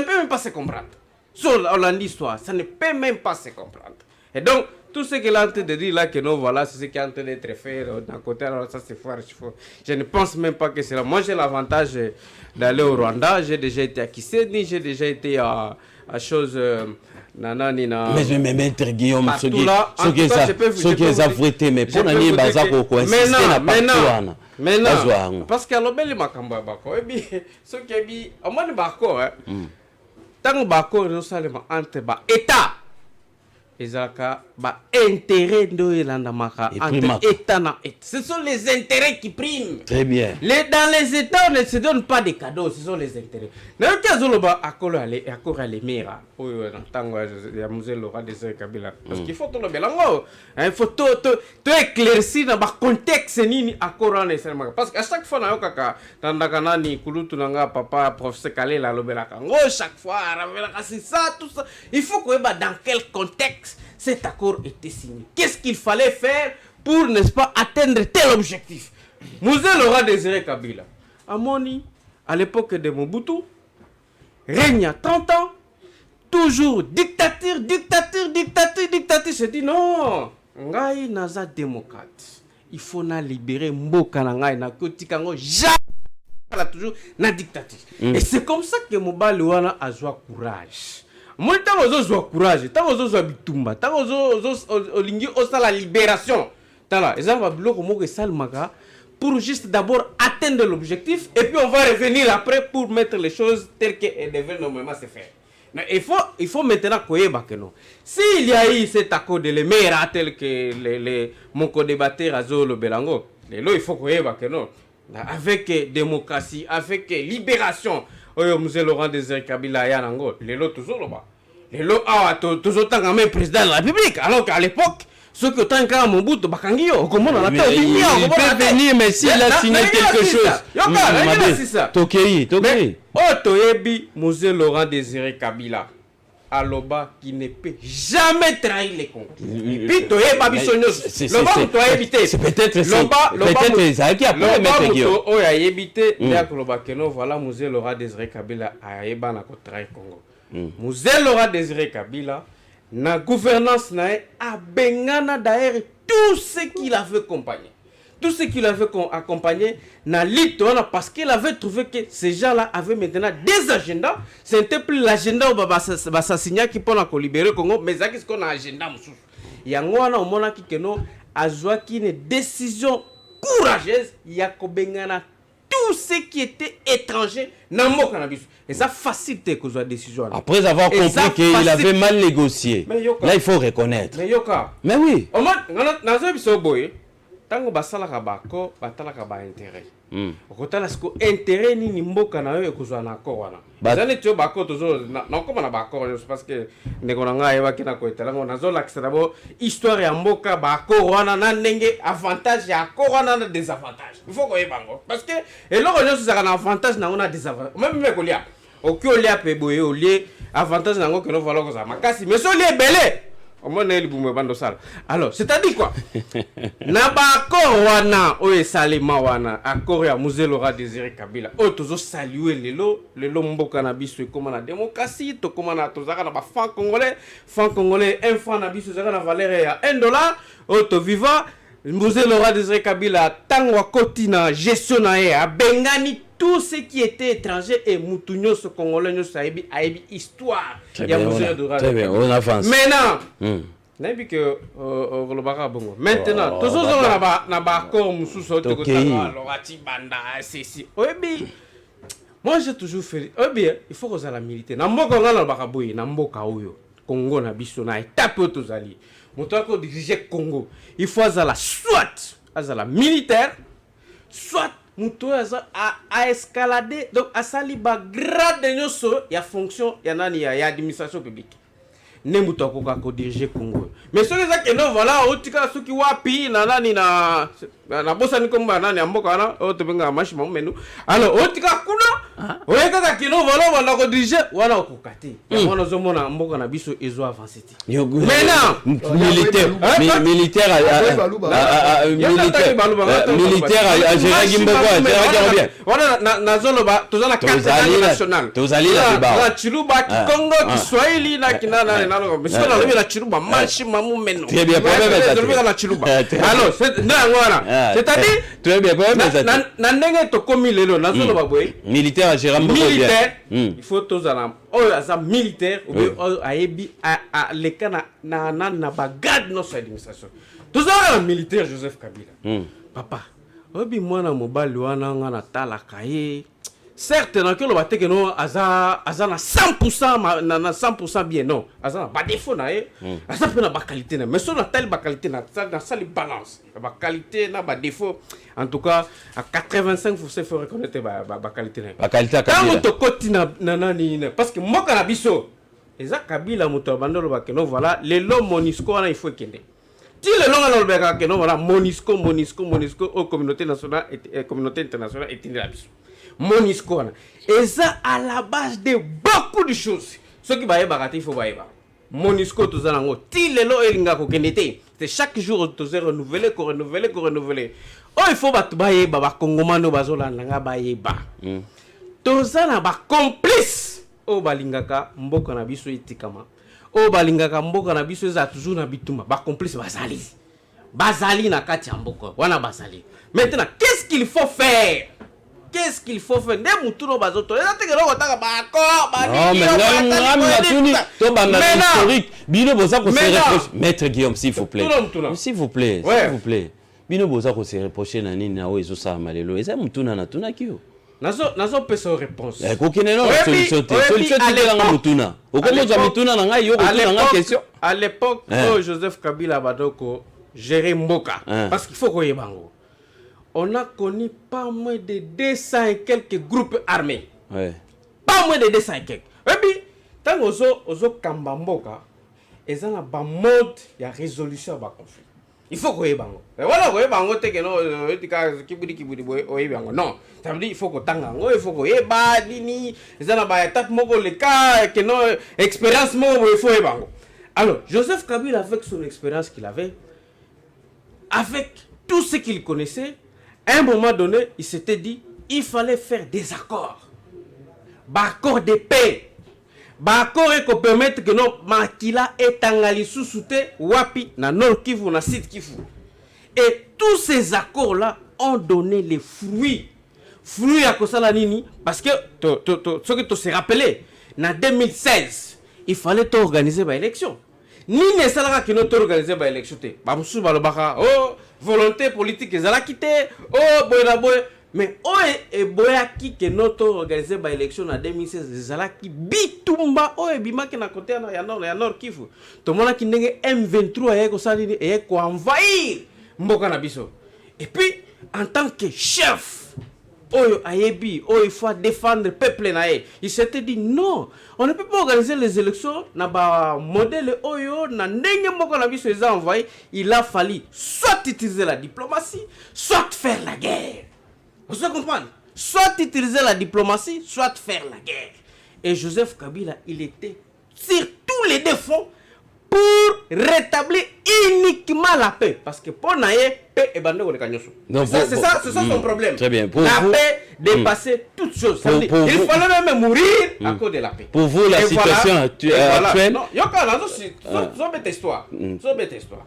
même pas se comprendre sur l'histoire ça ne peut même pas se comprendre et donc tout ce qu'il est en train de dire là, que non, voilà, c'est ce qui est en train d'être fait d'un côté, alors ça c'est faux. Je ne pense même pas que c'est là. Moi j'ai l'avantage d'aller au Rwanda, j'ai déjà été à Kiseni, j'ai déjà été à chose... mais maître Guillaume, ce qui est affrété, mais pour l'année, maintenant, parce qu'à l'obéli makamba bako, et bien, ce qui est bien, au moins de bako, tant que bako, nous sommes entre État. Ezaka ba intérêt d'Oyelandamaka entre État na État. Ce sont les intérêts qui priment. Très bien. Dans les États, on ne se donne pas des cadeaux, ce sont les intérêts. Dans le cas où accord à l'émira, il y a Musée Laurent Désiré Kabila. Parce qu'il faut tout le bélango. Il faut tout éclaircir dans le contexte ni accord en Israël. Parce qu'à chaque fois, dans le Kulutu Nanga, papa, professeur Kalé, la Lobelakango, chaque fois, c'est ça, tout ça. Il faut qu'on ait dans quel contexte cet accord était signé. Qu'est-ce qu'il fallait faire pour, n'est-ce pas, atteindre tel objectif? Musée Laurent Désiré Kabila, Amoni, à l'époque de Mobutu, règne à 30 ans, toujours dictature. Je dis non, Ngai naza démocrate. Il faut na libérer Mboka na Ngai na kotikango jamais toujours na dictature. Et c'est comme ça que Mobali wana a joué courage. Moi, tant que je courage, tant que je bitumba, tant que je la libération, pour juste d'abord atteindre l'objectif et puis on va revenir après pour mettre les choses telles qu'elles devaient normalement se faire. Il faut maintenant que non. S'il y a eu cet accord de l'Émera tel que mon co-débatteur Azolo Belango, il faut que non. Avec démocratie, avec libération. Musée Laurent Désiré Kabila Yanango, les lots toujours là-bas. Les lots toujours tant même président de la République. Alors qu'à l'époque, ceux qui ont tant qu'à mon bout de Bakangio, comment on a fait il peut venir, mais s'il a signé quelque chose. Tokei. Toyebi, Musée Laurent Désiré Kabila. Aloba qui ne peut jamais trahir les Congos. Puis Toyeba Bissonios. C'est peut-être ça qui a pas mettre Guillaume. Oh ya yebité Loba Keno voilà Musée Laurent Désiré Kabila a yeba na ko trahir Congo. Musée Laurent Désiré Kabila na gouvernance na a bengana d'ailleurs tout ce qu'il avait accompagné. Tout ce qu'il avait accompagné na Litona parce qu'il avait trouvé que ces gens-là avaient maintenant des agendas. Ce n'était plus l'agenda où Bassassigna qui peut libérer le Congo, mais c'est ce qu'on a agenda. Il y a un qui a joué une décision courageuse. Il y a tout ce qui était étranger dans le cannabis. Et ça facilite que la décision. Après avoir compris qu'il avait mal négocié, là il faut reconnaître. Mais oui. Tango basala kabako batala kaba intérêt. Okotala siko intérêt ni mboka na yo ekozwa na accord wana. Bazane tio bako tozo na koma na bako parce que ndeko na ngai wa kina ko etala ngona zo lakisa dabo histoire ya mboka bako wana na ndenge avantage ya accord wana na désavantage. Il faut ko yebango parce que eloko nyo suzaka na avantage na ngona désavantage. Même me ko lia. Okiolia pe boye olie avantage na ngo que no vala ko za makasi mais so lie belé. Alors, c'est-à-dire quoi? Naba accord wana oye salima wana accord ya Musée Laurent Désiré Kabila. O tozo saluer lelo mboka na biso comme la démocratie, to comme na tozaka na ba franc congolais, un franc na biso zaka na valeur ya $1. O to viva Musée Laurent Désiré Kabila tango akoti na gestion na ye a bengani tout ce qui était étranger et Moutounio, ce Congolais, nous a histoire. Il y a très bien, on avance. Maintenant, maintenant, tous ceux qui ont accord, moi j'ai toujours fait. Il faut que ça la militer. Namboka ngala bakaboyi, namboka oyo. Congo na biso na étape tozali. Motako diriger Congo. Il faut azala soit azala militaire, soit Moutou a escaladé, donc a sali ba grade nyoso ya fonction ya nani ya administration publique. Ne moutou ko diriger Congo. Mais ceux qui non voilà otika ceux qui wapi na nani na bossa ni komba nani amboka na o to benga mashima menu. Alors otika kuna oye kaka kino voilà wana ko diriger wana ko kati wana zomona mboka na biso ezo avancer ti maintenant militaire à gérer Gimboko bien wana na zolo ba tozana carte nationale tozali la ba chiluba Kongo Kiswahili na kinana na mais c'est la la chiluba marche mamu meno très bien problème la chiluba alors c'est c'est-à-dire très bien na ndenge to komi lelo na zolo ba boy militaire à gérer militaire il faut tozana oza militaire ou bien ayebi a lekana na ba garde notre administration tozana militaire Joseph Kabila papa obi mwana mobali wana nga na talaka ye certes na kelo bateke no aza na 100% na 100% bien non aza na ba défaut na ye aza pe na ba qualité na mais so na telle ba qualité na ça les balance ba qualité na ba défaut en tout cas à 85% faut reconnaître ba qualité na ba qualité quand to koti na nani parce que moka na biso eza Kabila moto bandolo ba keno voilà les lots Monisco na il faut kende ti le longa na lobeka keno voilà Monisco au communauté nationale et communauté internationale et tindi la biso Monisco eza à la base de beaucoup de choses ce qui va yeba il faut ba yeba Monisco to zanango ti le lo elinga ko kende te c'est chaque jour to se renouveler oh il faut ba yeba ba kongomano bazolanda nga ba yeba to zana ba complice o balingaka mboka na biso itikama o balingaka mboka na biso eza toujours na bituma ba complice bazali na kati ya mboka wana bazali maintenant qu'est-ce qu'il faut faire nde mutuno bazoto eza tekelo kotaka ba accord ba historique bino boza ko se reprocher maître Guillaume s'il vous plaît bino boza ko se reprocher na nini na ozo sa malelo eza mutuna na tuna kiyo nazo pesa réponse kokene no solution te la mutuna okomoza mutuna na ngai yo kotuna nga question à l'époque Joseph Kabila badoko gérer mboka parce qu'il faut ko yebango on a connu pas moins de 200 et quelques groupes armés. Pas moins de 200 et quelques. Et puis, tant ozo kamba mboka, ils ont un mode de résolution de conflit. Il faut qu'on y ait bango. Et voilà, qu'on y ait bango, non, ça veut dire il faut qu'on tango, il faut qu'on y ait badini, ils ont un étape moko le cas, que non expérience moko, il faut y ait bango. Alors, Joseph Kabila avec son expérience qu'il avait, avec tout ce qu'il connaissait, à un moment donné, il s'était dit, il fallait faire des accords. Accords de paix. Accords qui permettent que nos makila et tangali sous-souté, wapi, na nord Kivu, na sud Kivu. Et tous ces accords-là ont donné les fruits. Fruits à Kosala Nini, parce que, ce que tu s'est rappelé, en 2016, il fallait organiser l'élection. Ni ne salara qui n'ont organisé l'élection. Bamsou balobaka, oh, volonté politique, ils allaient quitter, oh, boya boya. Mais oh, et boya qui que n'ont organisé l'élection en 2016, ils allaient qui bitumba, oh, et bima qui n'a côté à nord Kivu. Tout le monde qui n'est M23 et Kosalini et ko envahir Mboka na biso. Et puis, en tant que chef, Oyo Ayebi, il faut défendre le peuple nae. Il s'était dit non, on ne peut pas organiser les élections na ba modèle Oyo na ndenge moko na biso eza envoyé. Il a fallu soit utiliser la diplomatie, soit faire la guerre. Vous comprenez? Soit utiliser la diplomatie, soit faire la guerre. Et Joseph Kabila, il était sur tous les défauts pour rétablir uniquement la paix. Parce que pour naïe, paix et bande de Kanyosu. C'est ça son problème. Très bien. La paix dépasser toutes choses. Il fallait même mourir à cause de la paix. Pour vous, la situation actuelle... Non, il y a une histoire.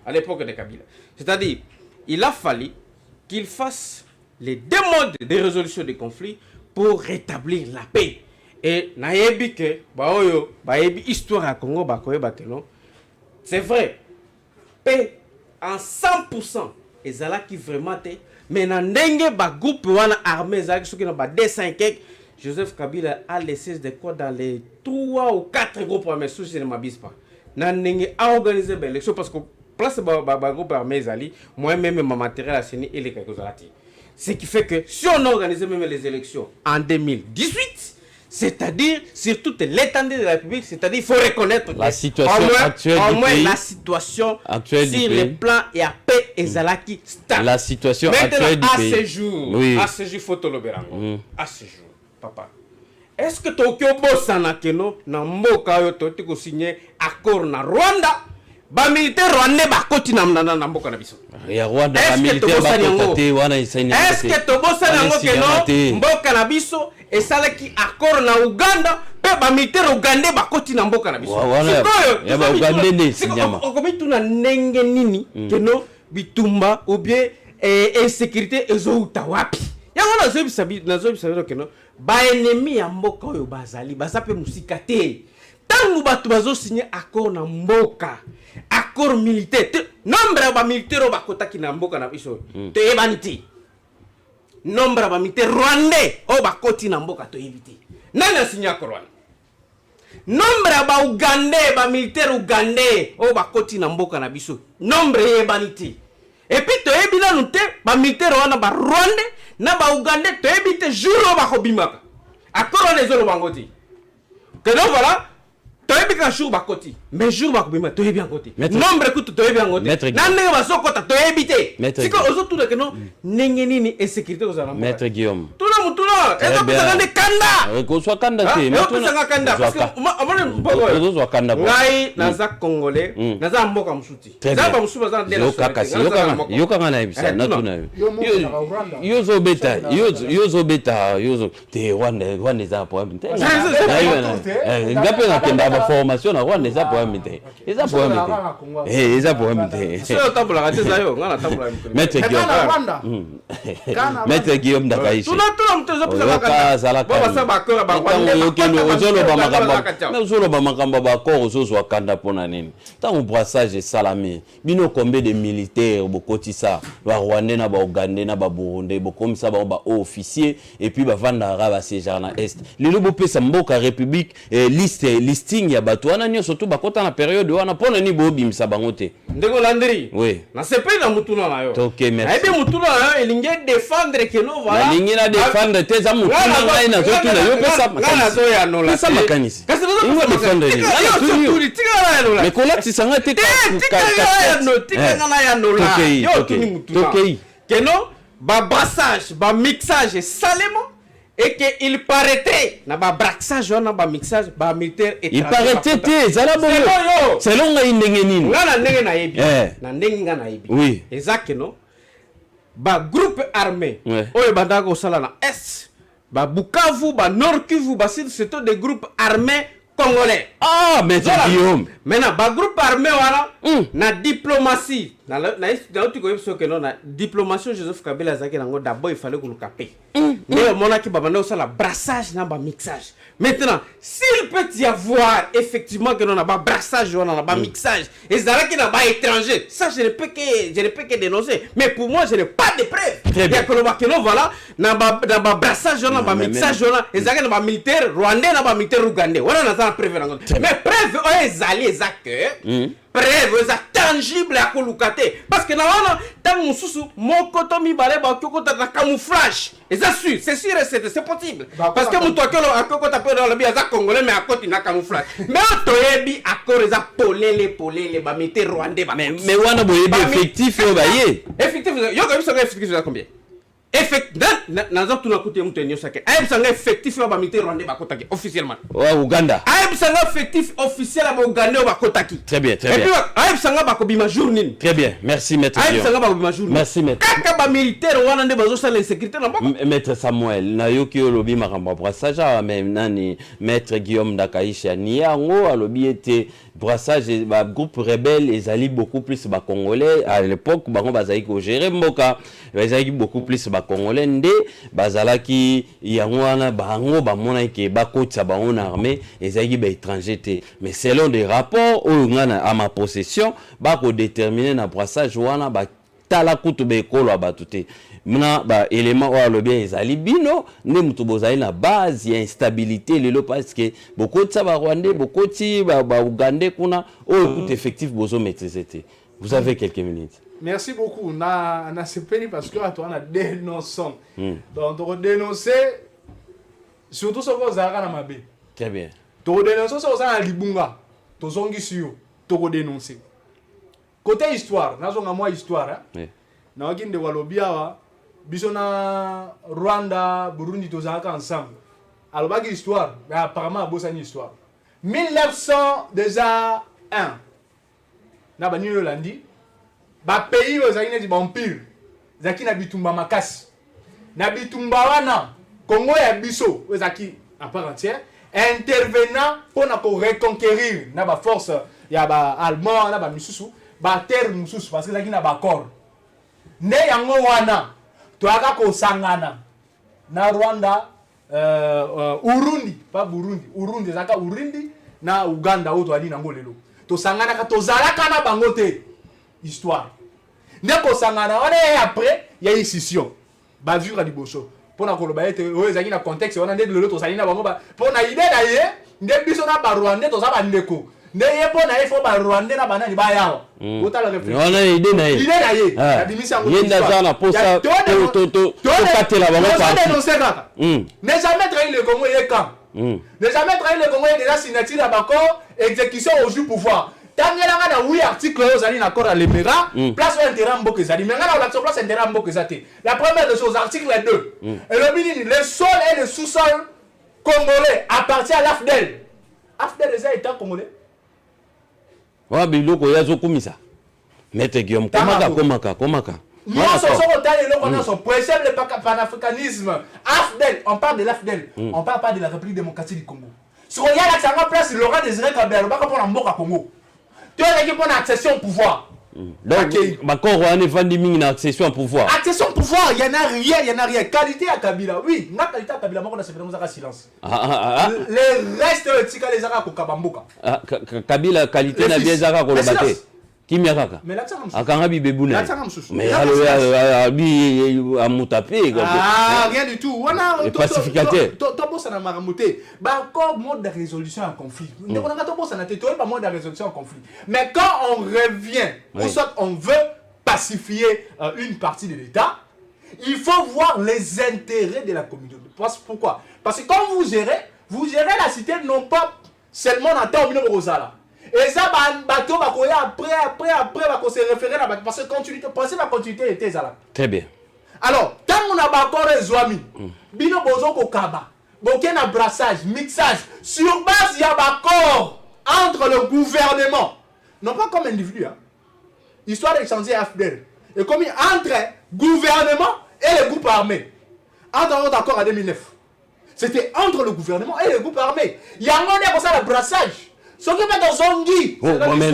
À l'époque de Kabila. C'est-à-dire, il a fallu qu'il fasse les deux modes de résolution des conflits pour rétablir la paix. Et naïe que, histoire à Congo, c'est vrai, paix en 100%, et c'est là qui vraiment était. Mais dans le groupe armé, Joseph Kabila a laissé des quoi dans les 3 ou 4 groupes armés, si je ne m'abuse pas. A organisé l'élection parce que place le groupe armé, moi-même, ma matériel a signé et les Kakozalati. Ce qui fait que si on organisait même les élections en 2018, c'est-à-dire sur toute l'étendue de la République, c'est-à-dire il faut reconnaître la situation actuelle du pays, la situation actuelle sur le plan et à paix et Zalaki stable. La situation maintenant, actuelle du pays. À ce jour, à ce jour, photo le à ce jour, papa, est-ce que toki obosana keno na mboka oyo toti kosigner accord na Rwanda ba militaire rwandais bakoti na mboka na biso ya Rwanda ba militaire bakoti wana isaini est-ce que tobosana yango keno mboka na biso esalaki accord na Uganda pe ba militaire ugandais bakoti na mboka na biso ya ba ugandais ne sinyama okomituna ndenge nini keno bitumba ou bien insécurité ezouta wapi yango nazobisa keno ba ennemi ya mboka oyo bazali bazape musika te tangu batu bazo signer accord na mboka accord militaire nombre ba militaire bakotaki na mboka na biso te ebanti nombre ba militaire rwandais o bakoti na mboka to evite nani a signé accord wana nombre ba ugandais ba militaire ugandais o bakoti na mboka na biso nombre ebanti et puis to ebina nute ba militaire wana ba rwandais na ba ugandais to ebite jour ba kobimaka accord les autres bangoti que donc voilà toyebi ka jour bakoti mais jour bakobima toyebi angoti nombre kutu toyebi angoti na ndenge basokota toyebi te siko ozotuna ke no ndenge nini insécurité kozala maître Guillaume tuna mutuna ezo pesa ngande kanda ko so kanda te mais pesa ngande kanda parce que amone mbogo zo kanda ngai naza congolais naza mboka musuti za ba musuba za ndela yo kanga na ibisa na tuna yo zo beta yo te Rwanda za problème te ngape na kenda formation na Rwanda eza problème te eza problème te eza problème te so tabula kate zayo ngana tabula maître Guillaume maître Guillaume Dakaïchi tuna mtezo pesa kaka baba saba ko ba ozoloba makambo bakor ozozwa kanda pona nini tango brassage esalami bino combien de militaires bokotisa ba Rwandais na ba Ugandais na ba Burundais bokomisa ba officier et puis bavandara ba séjour na est lelo bopesa mboka république listing ya bato wana nyo surtout bakota na période wana pona ni bobimisa bango te ndeko landri oui na sepe na mutuna na yo OK merci aibe mutuna na yo elinge défendre que no voilà lingi na défendre te za mutuna ngai na zotuna yo pesa ngana zo ya no la pesa makanisi kasi zo yo défendre ni ngana zo tika ya no la mais kolati sanga te tika ngana ya no la yo tuni mutuna keno ba brassage ba mixage salement et que il paraîtrait na ba brassage na ba mixage ba militaire et il paraîtrait zala bongo selon nga ndenge nini ngana ndenge na yebi na ndenge nga na yebi oui exact no ba groupe armé oyo bandako sala na est ba Bukavu ba Nord Kivu ba c'est des groupes armés congolais maître Guillaume maintenant ba groupe armé wala na diplomatie na tu connais ce que non na diplomatie Joseph Kabila zaki nango d'abord il fallait qu'on le capé mais mon aki babanda ça la brassage na ba mixage maintenant s'il peut y avoir effectivement que non na ba brassage ou na ba mixage et ça qui na ba étranger ça je ne peux que dénoncer mais pour moi je n'ai pas de preuves il y a que non voilà na ba brassage na ba mixage et ça qui na ba militaire rwandais na ba militaire ougandais voilà na ça preuve nango mais preuve ezali exact preuve eza tangible ya kolukate parce que na wana tango mususu moko to mibale bakokota na camouflage eza sûr c'est possible parce que mutu akokota pe dans le bien za congolais mais akoti na camouflage mais toyebi accord eza polele ba mete rwandais ba mais wana boyebi effectif yo ba ye effectif yo ka biso effectif eza combien naza tuna kuti mtu enyo sake ayebisanga effectif ya ba militaire rwandais bakotaki officiellement Uganda ayebisanga effectif officiel ya ba ugandais bakotaki très bien et puis ayebisanga bakobima jour nini très bien merci maître ayebisanga bakobima jour merci maître kaka ba militaire wana nde bazosala insécurité na mboka maître Samuel nayoki olobi makambo brassage mais nani maître Guillaume Dakaïchi ni yango alobi ete brassage ba groupe rebelle ezali beaucoup plus ba congolais à l'époque bango bazali ko gérer mboka bazali beaucoup plus ba congolais nde bazalaki yango wana bango bamona ke bakotsa bango na armée ezali ba étranger te mais selon des rapports oyo ngana à ma possession bako déterminer na brassage wana ba tala kutu be kolo abatu te mna ba élément oyo alobi ezali bino nde mutu bozali na base ya instabilité lelo parce que bokotsa ba Rwandais bokoti ba Ugandais kuna oyo tout effectif bozo maîtriser te vous avez quelques minutes. Merci beaucoup. Na sepeli parce que toi on a dénoncé. Donc on dénoncer surtout ce que zara na mabe. Très bien. To dénoncer ça na libunga. To zongi sur to dénoncer. Côté histoire, nazonga moi histoire na wakinde walobia wa biso na Rwanda, Burundi to zaka ensemble. Alors, il histoire, mais apparemment, il y a une histoire. 1900 déjà 1. Na bani Yolandi. Ba pays aux Aïnés du Empire. Zaki na bitumba makasi. Na bitumba wana. Congo ya biso. Zaki à part entière. Intervenant pour na reconquérir. Na ba force. Ya ba allemand, na ba misusu. Ba terre misusu. Parce que zaki na ba corps. Ne yango wana. Toaka ko sangana. Na Rwanda. Urundi. Pas Burundi. Urundi. Zaka Urundi. Na Uganda. Oto adi nango lelo. To sangana ka to zalaka na bangote. Histoire. Ndeko sangana wana après il y a une scission. Bavure à liboso. Pour na koloba ete ezaki na contexte wana ndé lelo to salina bango ba pour na idée na ye ndé biso na ba Rwandais to za ba ndeko. Ndé ye pour na ifo ba Rwandais na banani ba yawa. Ota la réflexion. On a idée na ye. Idée na ye. La dimisa ngo. Yenda za na posa to katela bango pa. Ne jamais trahir le Congo et quand. Ne jamais trahir le Congo et déjà signature d'accord exécution au jour pouvoir. Tangela na oui article ozali na corps à l'Emera place intérêt mboka ezali mais ngana la place intérêt mboka ezate. La première des choses article 2. Et le minini le sol et le sous-sol congolais appartient à l'AFDEL. AFDEL est état congolais. Wa biloko yazo kumisa. Maître Guillaume komaka. Nous sommes dans le connaissons précède le panafricanisme. AFDEL, on parle de l'AFDEL. On parle pas de la République démocratique du Congo. Si on y a la place Laurent Désiré Kabila, on va pas mboka Congo. Tu as l'équipe en accession au pouvoir. Donc, Bakoro a une accession au pouvoir. Accession au pouvoir, il n'y en a rien. Qualité à Kabila, oui. La qualité à Kabila, on a fait silence. Les restes, les Arabes au Kabamboka. Kabila, qualité n'a bien Zara pour le battre. Qui m'y a mais là, Akarabi Beboune. Mais alors, rien du tout. Le pacificateur. Ça n'a pas monté. Encore mode de résolution en conflit. On a pas mode de résolution en conflit. Mais quand on revient, ou soit on veut pacifier une partie de l'État, il faut voir les intérêts de la communauté. Pourquoi? Parce que quand vous gérez la cité non pas seulement en temps de Rosala. Et ça, bateau va après, va se référer à parce que continuité, penser la continuité était là. Très bien. Alors, tant qu'on a encore les amis, bino bozo ko kaba, boken a brassage, mixage, sur base il y a accord entre le gouvernement, non pas comme individu, hein. Histoire d'échanger AFDEL, et comme entre gouvernement et le groupe armé, entre autres accord en 2009, c'était entre le gouvernement et le groupe armé. Il y a un moment comme ça le brassage. Ce qui est dans son guide. Mais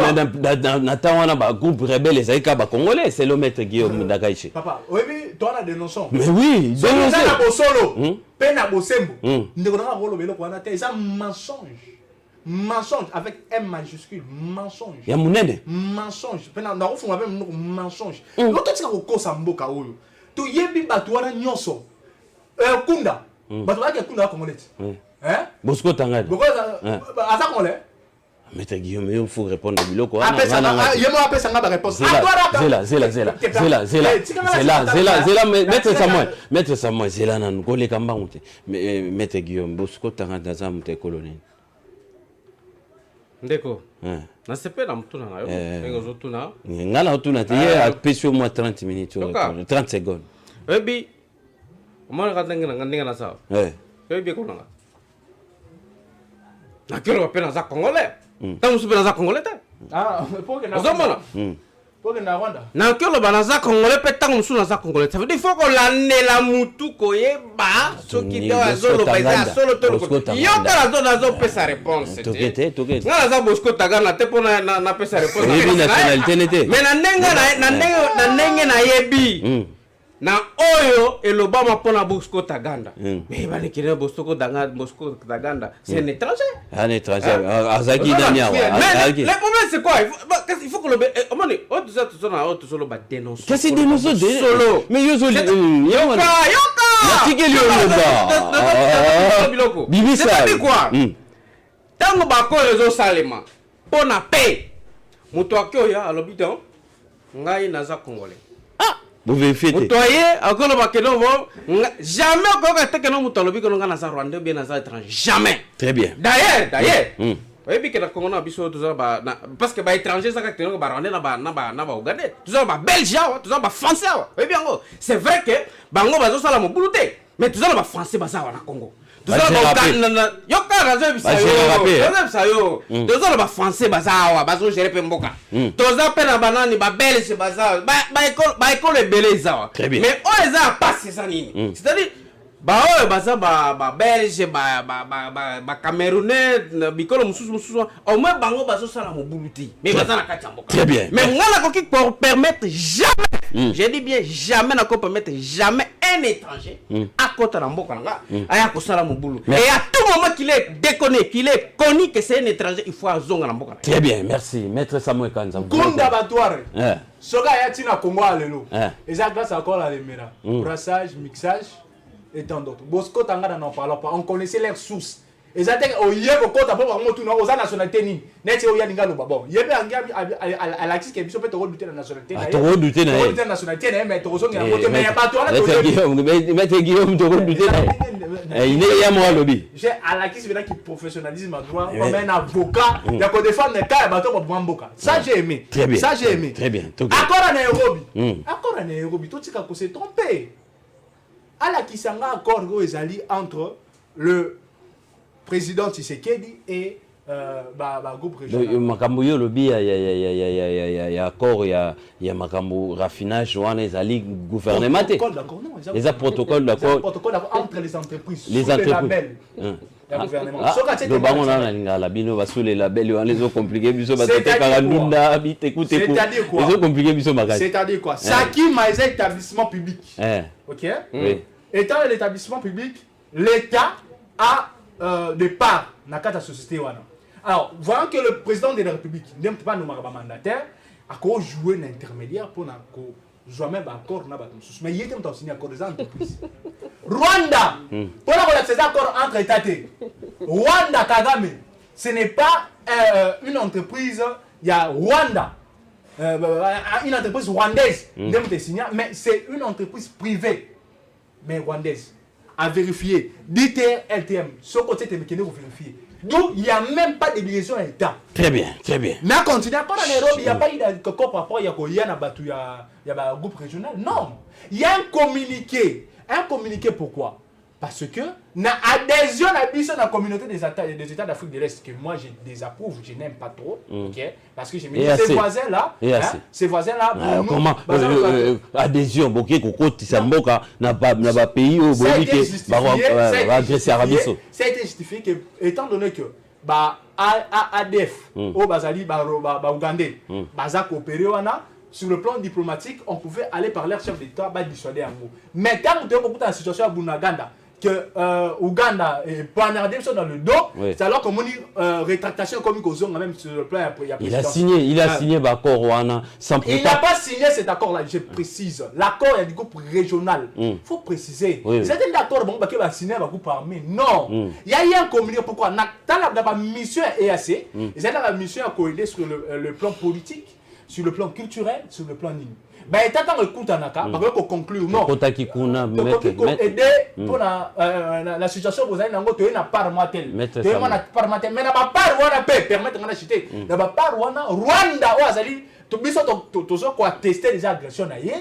dans groupe rebelle, c'est le Congolais, c'est le maître Guillaume Dakaïché. Papa, oui, toi on a des notions. Mais oui, des notions. Solo, Pena Bosembo. C'est un mensonge. Mensonge avec M majuscule. Mensonge. Il y a mon aide. Mensonge. Pena, on a un mensonge. L'autre, c'est un Samboka. Tu yebi batouana nyonso. Kunda. Batouana Kunda Congolais. Hein? Bosco Tangad. Bosco Tangad. Mais Guillaume, il faut répondre à Biloko. Maître Samuel, c'est là, Maître Guillaume, Bosco Tangad dans un colonel. Ndeko. Na sepe na mtu na yo. Ngo zotuna. Ngala otuna tiye apesio moi 30 minutes 30 secondes. Ebi. Omana katenga ngandinga na sawa. Ebi ko nanga. Na kero bapena za Congolais. Tant que za Congolais ta. Pour que na. Ozomona. Pour que na Rwanda. Na kero banaza Congolais pe tant que na za Congolais. Ça veut dire faut qu'on landela mutu koyeba soki to azolo pesa solo to. Yo kala zo nazo pesa réponse. Tokete. Ngala za Bosco Tangana te pona na pesa réponse. Yebi nationalité nete. Mais na ndenge na yebi. Na oyo elobama pona Bosco Tanganda. Mais bani kire Bosco Tanganda, c'est un étranger. Un étranger. Azaki Dania. Mais le problème c'est quoi? Il faut que le omoni autre ça tout solo ba dénoncer. Qu'est-ce que dénonce solo? Mais yo solo. Yoka. Natikeli yo biloko. Bibisa. C'est quoi? Tango ba ko rezo salema. Pona paix. Muto akyo ya alobiton. Ngai naza Congolais. Vous vérifiez. Mutoye akolo bakeno jamais ko ka tekeno mutolobi ko ngana za Rwanda bien za étranger. Jamais. Très bien. D'ailleurs. Oui, puis que la Congo na biso tout ça ba parce que ba étranger ça ka teno ba Rwanda na ba Ougandais. Tout ça ba Belge, tout ça ba Français. Oui bien. C'est vrai que bango bazo sala mo buluté. Mais tout ça ba Français ba za na Congo. toza na français baza awa bazogere mpe mboka toza mpe na banani babelge baza baekole ebele eza awa mais oyo eza ya pasi eza nini c'est-à-dire baoyo baza babelge bacamerounais bikolo mosusu au moins bango bazosala mobulu te mais baza na kati ya mboka mais nga nakoki permettre jamais je dis bien jamais nakoki permettre jamais un étranger akota na mboka nanga aya kosala mobulu et à tout moment qu'il est déconné qu'il est connu que c'est un étranger il faut azonga na mboka. Très bien, merci maître Samuel Kanza. Kunda Batouare soka ya tina Congo lelo eza grâce à quoi la Lemera brassage mixage et tant d'autres. Bosco Tangana n'en parle pas. On connaissait leurs sources. Ils étaient au Yébo Kota pour moi tout non aux nationalités ni. Net au Yaninga no bon. Yébe Angabi à l'axis qui est biso peut redouter la nationalité. Tu redouter la nationalité mais tu reçons mais y a pas toi là. Maître Guillaume tu redouter là. Il est à moi lobby. J'ai à l'axis qui professionnalisme à droit comme un avocat il y a qu'on défendre les cas bateau pour Mboka. Ça j'ai aimé. Ça j'ai aimé. Très bien. Accord en Nairobi. Accord en Nairobi tout ce qu'on s'est trompé. À la Kisanga accord ezali entre le président Tshisekedi et groupe régional. Makambo yo lobi ya accord ya makambo raffinage wana ezali gouvernement. Les protocoles d'accord entre les entreprises. Les entreprises. Le bango na la bino basule label wana les compliqué biso batekaka ndunda biteku teku. Les compliqué biso makasi. C'est-à-dire quoi? Saki maïsa établissement public. OK? Oui. Étant l'établissement public, l'État a des parts dans la société. Alors, voyant que le président de la République n'aime pas nous mandataire, a joué un intermédiaire pour jouer même accord. Mais il y a aussi un accord des entreprises. Rwanda, pour ces accords entre États, Rwanda Kagame, ce n'est pas une entreprise, il y a Rwanda. Une entreprise rwandaise, mais c'est une entreprise privée. Mais rwandaise, à vérifier. Dites LTM, ce côté de vous vérifier. Donc, il n'y a même pas de liaison à l'État. Très bien, très bien. Mais à continuer, quand en Europe, il n'y a pas eu d'accord par rapport à un groupe régional. Non. Il y a un communiqué. Un communiqué pourquoi? Parce que, na adhésion à la communauté des États d'Afrique de l'Est, que moi je désapprouve, je n'aime pas trop, ok? Parce que j'ai mis ces voisins-là, ces voisins-là. Comment adhésion, ok, Koko, Tissamboka, n'a pas pays où ça a été justifié que, étant donné que, ADF, au Bazali, Ougandais, Baza coopéré, sur le plan diplomatique, on pouvait aller par leur chef d'État, dissuader en gros. Mais quand on est beaucoup dans la situation à Bunaganda, que Ouganda et Panardem sont dans le dos, c'est alors qu'on dit rétractation comme même sur le plan. Il a signé l'accord Rwanda sans Il n'a pas signé cet accord-là, je précise. L'accord est du groupe régional. Il faut préciser. C'était d'accord qui va signer un groupe armé. Non. Il y a eu un communiqué. Pourquoi? Dans la mission EAC, ils ont la mission à coïder sur le plan politique, sur le plan culturel, sur le plan ligne. Mais étant le coup d'anaka, parce qu'on conclut non. Aider pour la situation vous avez n'a pas matel. Mais n'a pas matel. Mais n'a pas Rwanda peut permettre de citer. N'a pas Rwanda ou Azali. Tu biso tu quoi tester les agressions naïe.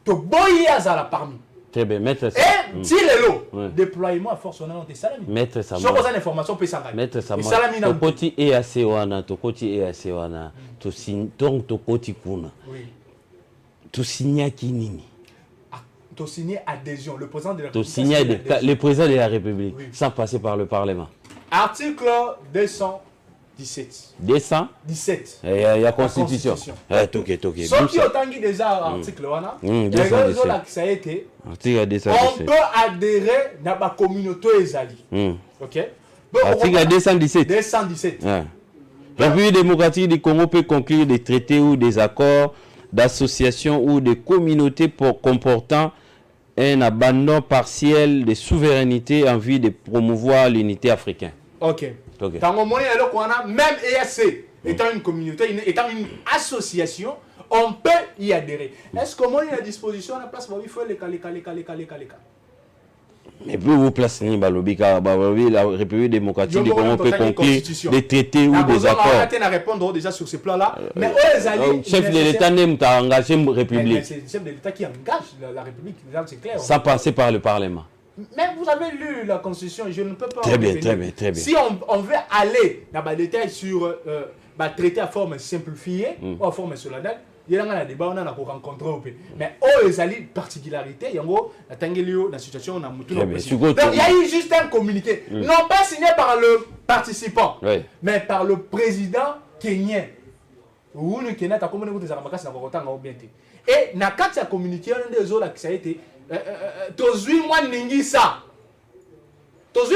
Tu boyer Azala parmi. Très bien, maître. Et si le déploiement à force on a des salami. Maître ça. Sur vos informations peut s'engager. Maître ça. To koti EAC wana, to koti EAC wana, to sin donc to koti kuna. Oui. Tu signes qui nini? Tu signes adhésion. Le président de la République. Tu signes le président de la République sans passer par le Parlement. Article 217. 217. Il y a Constitution. Sauf qui autant déjà article wana. Ça a été. On peut adhérer dans la communauté Ezali. Ok. Article 217. 217. La République démocratique du Congo peut conclure des traités ou des accords d'associations ou de communautés comportant un abandon partiel de souveraineté en vue de promouvoir l'unité africaine. Ok. Dans le moment où même EAC étant une communauté, étant une association, on peut y adhérer. Est-ce que moi il y a la disposition à la place où il faut les caler. Mais plus vous placez la République démocratique du Congo peut conclure des traités ou des accords. On va répondre déjà sur ce plan-là. Mais le chef de l'État n'aime pas engager la République. C'est le chef de l'État qui engage la République, c'est clair. Sans passer par le Parlement. Mais vous avez lu la Constitution, je ne peux pas... Très bien. Si on veut aller dans le détail sur traiter à forme simplifiée ou à forme solennelle, il y a un débat, on a rencontré. Mais les particularités, il y a une situation, donc il y a eu juste un communiqué, non pas signé par le participant, mais par le président kenyan. Et na kati ya communiqué on des autres qui ça a été tozui moi ningisa ko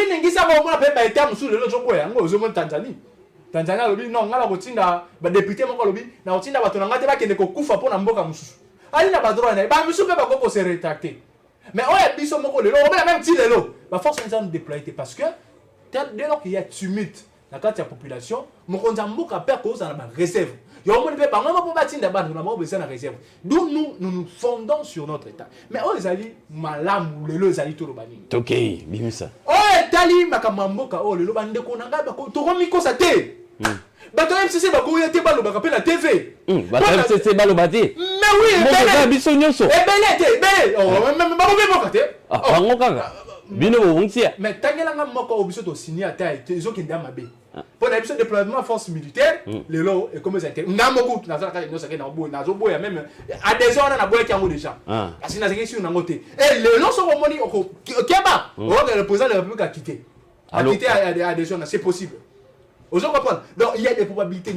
mona pe ba eta musu lelo joko ya ngo zomo Tanzania lobi non ngala kotinda ba député moko lobi na kotinda bato na ngate ba kende ko kufa pona mboka mususu ali na ba droit na ba musu pe ba ko se rétracter mais oya biso moko lelo on va même ti lelo ba force nous déployer parce que dès lors qu'il y a tumulte na kati ya population moko nzamboka pe ko za na ba réserve. Donc nous nous fondons sur notre État. Mais on les a dit, malam ou les a dit tout le bani. Ok, bien ça. Oh, Tali, Makamamboka, oh, le bande konanga, Toromiko Sate. Bato MCC, Bako, il était balo, Bakapé la TV. Bato MCC, balo, Bati. Mais oui, mais Tangelanga Moko, Obisoto, signé à taille, ils ont qu'il y a ma baie. Pour l'épisode de déploiement force militaire, les lots et comme ça été. Namogo, même adhésion à la boîte qui a déjà. Parce qu'il a dit sur Nangote. Et les lots sont remontés au Keba. Le président de la République a quitté. A quitté adhésion, c'est possible. Vous comprenez? Donc il y a des probabilités.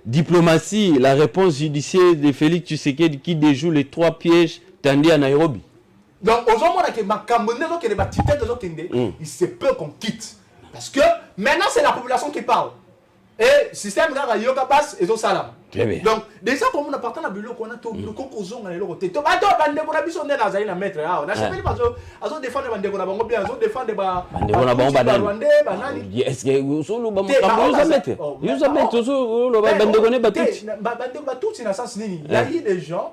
Diplomatie, la réponse judiciaire de Félix Tshisekedi qui déjoue les 3 pièges tendus à Nairobi. Donc, il se peut qu'on quitte. Parce que maintenant, c'est la population qui parle. Et le système là, il y a passe et salam. Très bien. Donc, déjà, comme on a partant à Bulo, on a tout le cocon à l'autre. Tu vas te on a besoin d'un azali à mettre. On a jamais pas à défendre les bandés qu'on a bien, à défendre les bandés. Est-ce que vous solo ba mettre vous avez toujours le bandé qu'on est battu. Battu na sens nini. Il y a eu des gens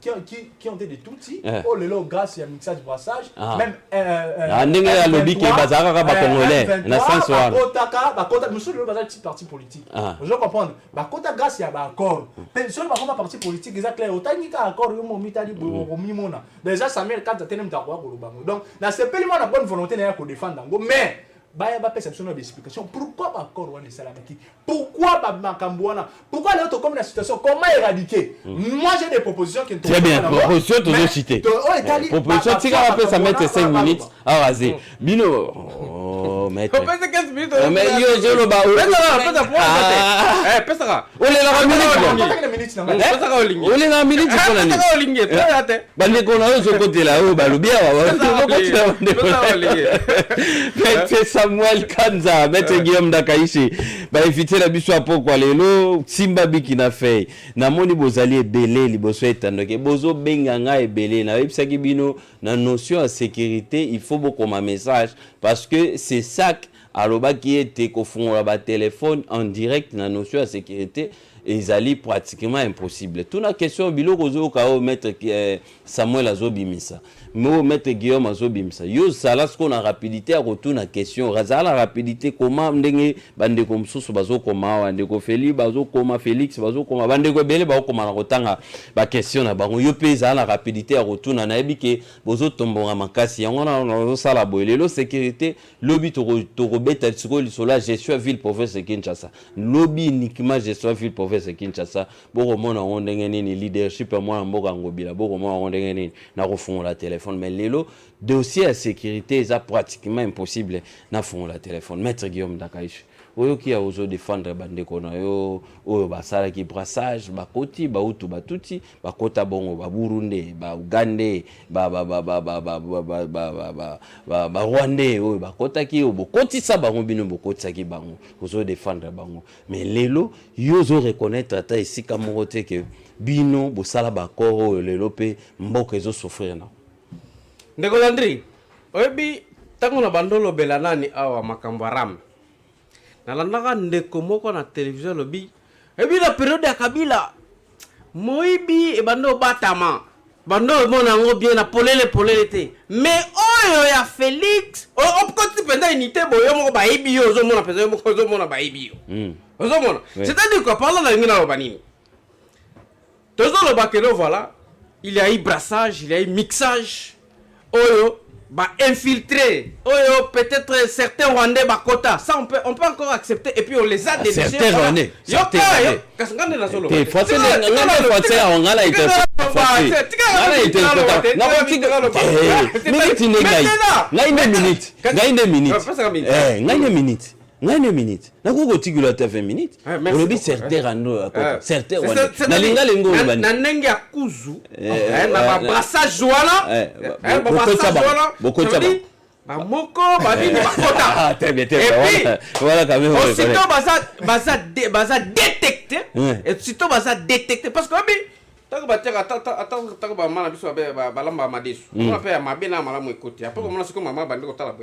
qui ont été des tutsis. Oh le lot grâce à mixage brassage même ndenge ya lobby ke bazaka ba congolais na sens wa. Bakota nous le bazar petit parti politique. Je comprends. Bakota grâce à accord. Personne va faire parti politique exact clair. Autant ni accord yo mo mitali bo mimona. Déjà Samuel quand tene mtakwa ko lubango. Donc na ce pays na bonne volonté na ko défendre ngo mais baya ba perception d'explication pourquoi ba accord wana salamaki. Pourquoi ba makambwana? Pourquoi là comme la situation comment éradiquer? Moi j'ai des propositions qui très bien, proposition toujours cité. Proposition si on peut ça mettre 5 minutes à raser. Bino oh maître. On peut 15 minutes. Mais yo je le ba. Pesaka. On est la minute. Pesaka olingi. On est la minute pour la nuit. Pesaka olingi. Ate. Bande ko na zo côté là o ba lobia Maître Samuel Kanza, Maître Guillaume Dakaishi. Ba inviter la biso apokwa lelo Simba Bikina fait. Na moni bozali ebele liboso etandoke bozo benganga ebele na yebisaki bino na notion de sécurité, il faut beaucoup ma message parce que c'est ça aloba qui était ko fongola ba téléphone en direct na notion de sécurité ezali pratiquement impossible. Toute la question biloko zo ka o mettre Samuel Azobimisa. Mo mettre Guillaume Azobimisa. Yo sala ce qu'on a rapidité à retour na question. Razala rapidité comment ndenge bande ko msusu bazo koma bande ko Félix bazo koma Félix bazo koma bande ko bele ba koma na kotanga ba question na bango yo pesa la rapidité à retour na nayebi ke bozo tombonga makasi yango na sala boyelo sécurité lobby to robeta tsiko lisola gestion ville province Kinshasa. Lobby uniquement gestion ville province Kinshasa boko mona ondenge nini leadership moi mboka ngobila boko mona ondenge nini na kofungola téléphone mais lelo dossier à sécurité est pratiquement impossible na fungola téléphone. Maître Guillaume Dakaishi oyo ki a ozo défendre bande kona yo oyo basala ki brassage bakoti bautu batuti bakota bongo ba Burundi ba Uganda ba Rwanda oyo bakota ki obokoti sa bango bino bokoti ki bango ozo défendre bango mais lelo yo zo reconnaître ata ici kamorote que bino bosala bakoro lelo pe mboka ezo souffrir na ndeko Landry oyebi tango na bandolo bela nani awa makambo ram nalandaka ndeko moko na télévision lobi ebi la période ya Kabila moibi e bando batama bando mona ngo bien na polele te mais oyo ya Félix o petit penda unité boyo moko ba ibi yo zo mona pesa yo moko zo mona ba ibi yo zo mona c'est-à-dire quoi parlant la ngina banini tozo lo bakelo voilà il y a eu brassage, il y a eu mixage. Oyo, bah infiltré. Oyo, peut-être certains Rwandais bakota. Ça, on peut encore accepter. Et puis on les a dénichés. Certains Rwandais. Certains Rwandais. Une minute. Na ko tigula ta 20 minutes. On dit certains rando certains Rwandais. Na linga lengo bani. Na nengi akuzu. Na brassage wala. Bokota ba. Moko babi bakota. Ah, très bien. Voilà quand même. Aussitôt baza détecté. Et aussitôt baza détecté parce que tant que ba mala biso ba lamba madesu. On appelle ma bena mala mo ekoti. Après comment c'est comme maman bandi ko tala.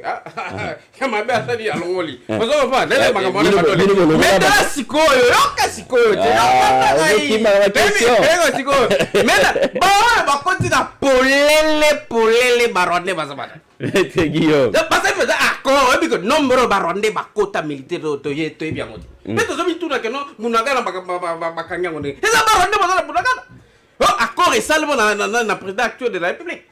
Ya ma be asali alongoli. Ozo ba dele makamone badole. Mais dans sikoyo, yoka sikoyo. Mais ba konti na polele baronde bazabana. C'est Guillaume. Parce que accord, et que nombre baronde bakota militaire to bien ngoti. Mais to zomi tuna que non munagala bakanya ngone. Et ça baronde bazala munagala. Accord est seulement na président actuel de la République.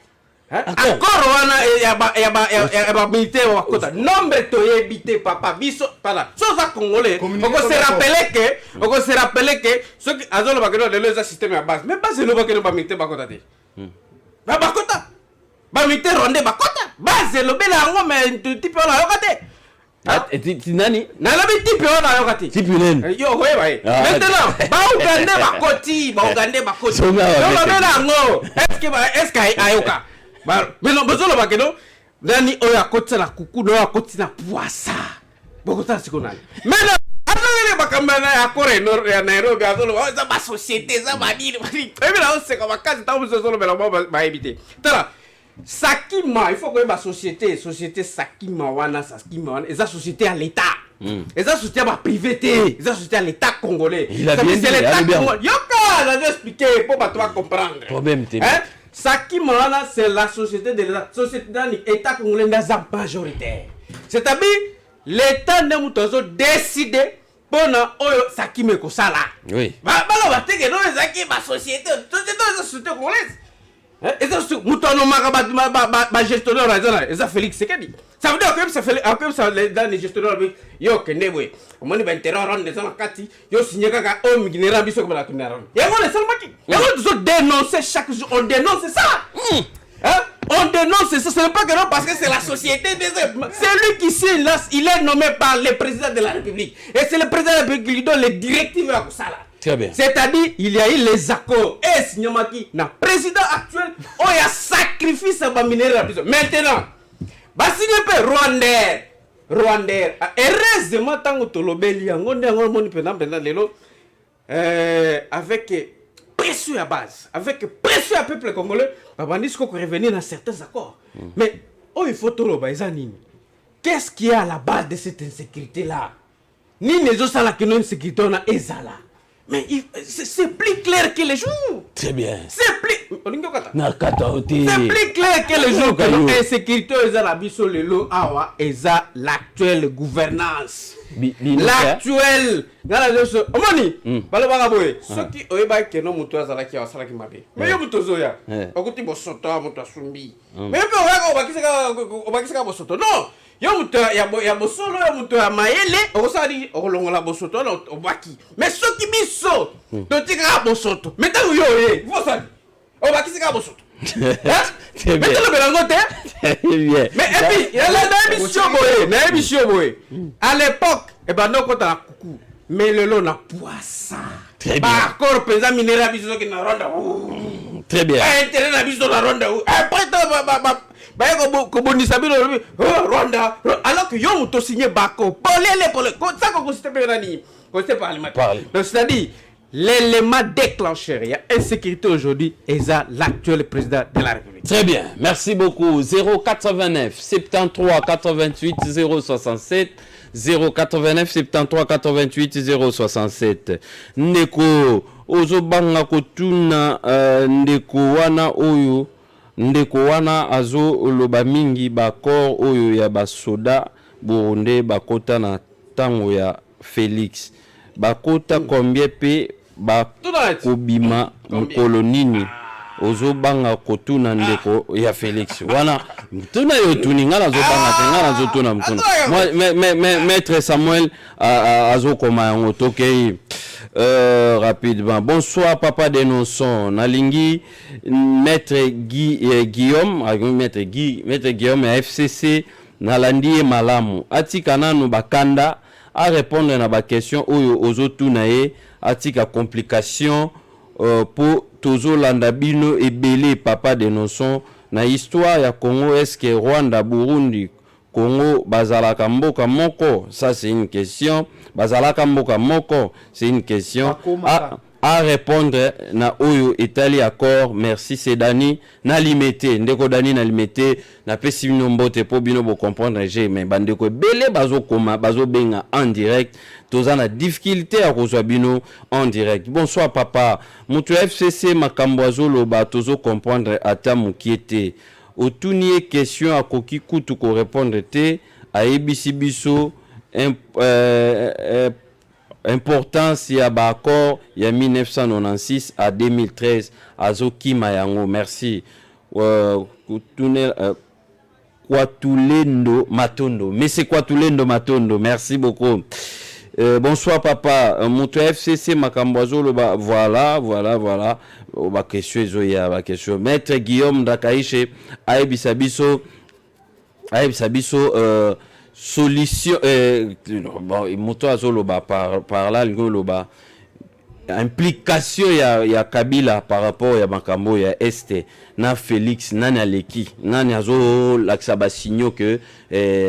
Accord wana ya militaire bakota. Nombre to yebité papa biso pala. Chose congolais. On se rappeler que ceux qui azolo bakelo de leur système à base. Même pas c'est le bakelo ba militaire bakota te. Ba bakota. Ba militaire rwandais bakota. Base lo bela ngo mais type la yokate. Nani? Na la type la yokate. Type nani? Yo ouais. Maintenant, ba ugande bakoti. Non bela ngo. Est-ce que ayoka? Mais non besoin ba keno. Nani oya kotsa la kuku no akoti na poisa. Bokota sikonali. Maintenant atangele bakambana ya kore no ya Nairobi azolo za ba société za ba dini. Et bien là on sait comme kazi tamu solo bela ba éviter. Tala Sakima, il faut que la société Sakima wana et la société à l'État. Et la société à privé, et la société à l'État congolais. Il a bien dit, l'État congolais. Yoka, je vais expliquer pour pas toi comprendre. Problème Sakima wana c'est la société de l'État. Société dans l'État congolais dans majoritaire. C'est-à-dire l'État n'a pas décidé pour oyo Sakima ko sala. Oui. Ba ba te que non Sakima société congolaise. Et ça, Moutono ma gestionnaire, et ça Félix Sekedi. Ça veut dire que ça fait comme ça dans les gestionnaires, yo kenebwe. On m'a dit ben terror on des kati, yo signé kaka homme général biso comme la kinara. Et on les salmaki. Et on dénonce chaque jour, on dénonce ça. On dénonce ça, ce n'est pas que non parce que c'est la société des c'est lui qui signe là, il est nommé par le président de la République. Et c'est le président de la République qui donne les directives à ça là. Très bien. C'est-à-dire, il y a eu les accords. Et Signamaki, le président actuel, on a sacrifié sa minérale à prison. Maintenant, Basigné pe Rwandais. Heureusement, tant que tu l'as avec pression à base, avec pression à peuple congolais, on dit qu'on revenir dans certains accords. Mais, il faut tout le monde. Qu'est-ce qui est à la base de cette insécurité-là? Ni les autres qui n'ont une sécurité, on a Ezala. Mais c'est plus clair que les jours. Très bien. C'est plus clair que les jours. L'insécurité est l'actuelle gouvernance. L'actuelle. Omoni, ceux qui ont été que non muto azala ki wasala ki mabe. Mais yo muto zoya. Okuti bosoto muto asumbi. Mais on va kisaka bosoto. Non. Yo muto ya bosolo yo muto ya maele osali okolongola bosoto obaki. Mais ceux qui biso to tika bosoto. Mais tant yo vous sali. Obaki bosoto. C'est bien. Mais et puis il y a la émission boy. À l'époque et ben non contre la coucou. Mais le lot na poisson. Très bien. Encore pesant minéral biso qui na ronda. Très bien. Intérêt na biso na ronda. Après Rwanda, alors que yo muto signé bako, ça qu'on considère donc c'est-à-dire l'élément déclencheur, il y a insécurité aujourd'hui et ça l'actuel président de la République. Très bien, merci beaucoup. 089 73 88 067 089 73 88 067 Ndeko ozobanga kotuna ndeko wana oyo ndeko wana azo loba mingi bakor oyo ya basoda burundais bakota na tango ya Félix bakota combien pe bakobima mokolo nini ozo banga kotuna ndeko ya Félix wana mtuna yo tuninga na zo banga tenga na zo tuna mtuna maître Samuel azo koma yango tokei rapidement. Bonsoir papa Denonson nalingi maître Guillaume maître Guillaume ya FCC nalandi malamu atika nanu bakanda a répondre na ba question oyo ozo tuna ye atika complication pour tozo landa bino ebele papa Denonson na histoire ya Congo. Est-ce que Rwanda, Burundi, Congo bazalaka mboka moko? Ça c'est une question. Bazalaka mboka moko, c'est une question à répondre na oyo etali accord. Merci, c'est Dani na limité ndeko Dani na limité na pesi bino mbote po bino bo comprendre j'ai mais bandeko belé bazo koma bazo benga en direct toza na difficulté à kozwa bino en direct. Bonsoir papa mutu FCC makambo azoloba tozo comprendre ata mukiete otuni question akoki kutu ko répondre te ayebisi biso importance ya accord ya 1996 à 2013 azoki mayango. Merci. Kwatulendo Matondo. Mais c'est Kwatulendo Matondo. Merci beaucoup. Bonsoir papa. Moto FCC makambozo le voilà. Ba question zoya ba question. Maître Guillaume Dakaïche Aebisabiso solution bon moto azoloba par là ngoloba implication ya Kabila par rapport ya makambo ya Este na Félix nani aleki nani azo laksa ba signaux que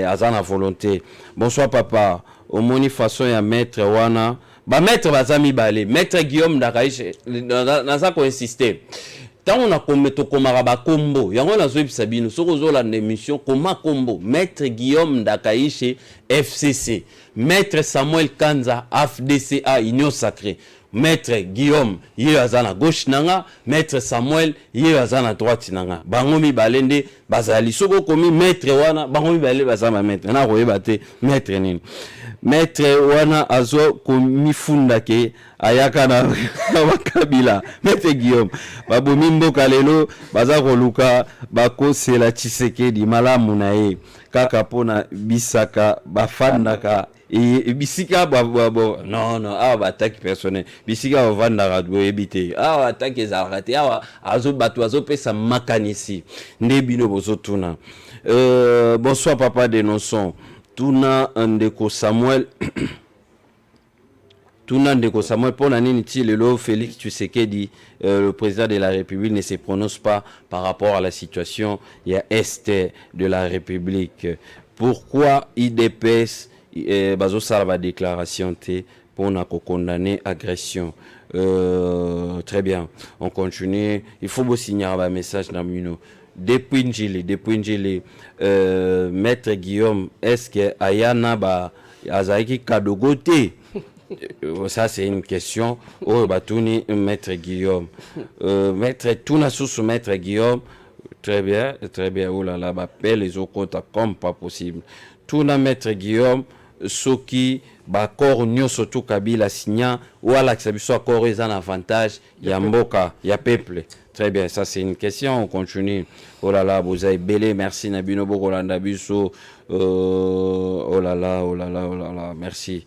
azana volonté. Bonsoir papa omoni façon ya maître wana ba maître bazami balé maître Guillaume Dakaïche naza ko insister tant on a commetto komara ba kombo yango na zo bisabino soko zo la émission koma kombo maître Guillaume Dakaïche FCC maître Samuel Kanza FDCA Union Sacrée maître Guillaume ye azana gauche nanga maître Samuel ye azana droite nanga bango mi balende bazali soko komi maître wana bango mi balé bazama maître na koyeba te maître nini maître wana azo komi funda ke ayaka na Kabila maître Guillaume babomi mboka lelo baza koluka bakosela Tshisekedi malamu na ye kaka pona bisaka bafandaka bisika non attaque personnelle bisika bavandaka boyebite attaque ezalaka te bato azopesa makanisi nde bino bozotuna. Bonsoir papa Denonson tuna ndeko Samuel pour la nini lelo Félix Tshisekedi le président de la République ne se prononce pas par rapport à la situation est de la République. Pourquoi IDPS bazo sala déclaration pour condamner agression? Très bien, on continue. Il faut vous signer un message dans Mino. Depuis Njili, maître Guillaume, est-ce que Ayana Azaiki Kadogote? Ça c'est une question. Oh Batuni, maître Guillaume. Maître Tuna sous maître Guillaume. Très bien. Oh là là, appelle les autres comme pas possible. Tuna maître Guillaume. Soki bakor nyoso to Kabila signa wala kisabiso akor est un avantage ya mboka ya peuple. Très bien, ça c'est une question, on continue. Oh là là, vous avez belé, merci Nabino Bokolanda Biso. Oh là là, merci.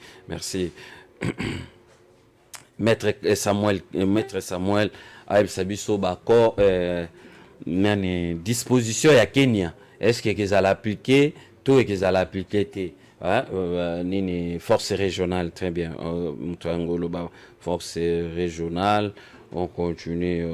Maître Samuel Aïb Sabiso bakor nani disposition ya Kenya. Est-ce que qu'ils allaient appliquer tout et qu'ils allaient appliquer nini force régionale? Très bien. Force régionale. On continue.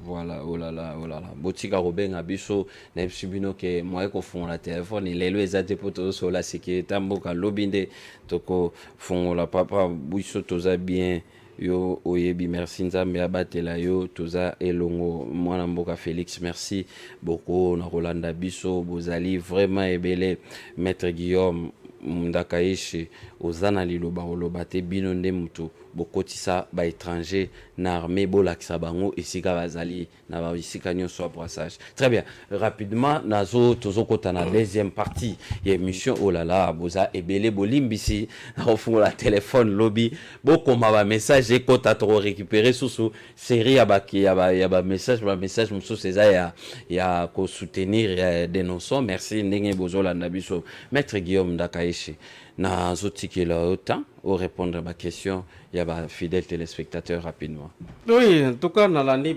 Voilà. Oh là là. Botika Robin Abiso Nepsibino que moi ko fond la téléphone il est le ezate poto sur la sécurité mboka lobinde toko fond la papa buiso toza bien yo oyebi merci nzambe abatela yo toza elongo mwana mboka Félix merci beaucoup na Rolanda Biso bozali vraiment ebele maître Guillaume Mundakaishi ozana liloba oloba te bino nde mutu bokotisa ba étranger na armée bolakisa bango esika bazali na ba esika nyonso brassage. Très bien, rapidement nazo tozokota na deuxième partie ya émission. Oh là là, boza ebele bolimbisi na ofungola téléphone lobby bokoma ba message ekota to récupérer susu série ya ba message mususu eza ya ko soutenir dénonçons. Merci ndenge bozola na biso Maître Guillaume Ndakaishi na zotikela autant au répondre à ma question. Il y a des fidèles téléspectateurs rapidement. Oui, en tout cas, dans l'année,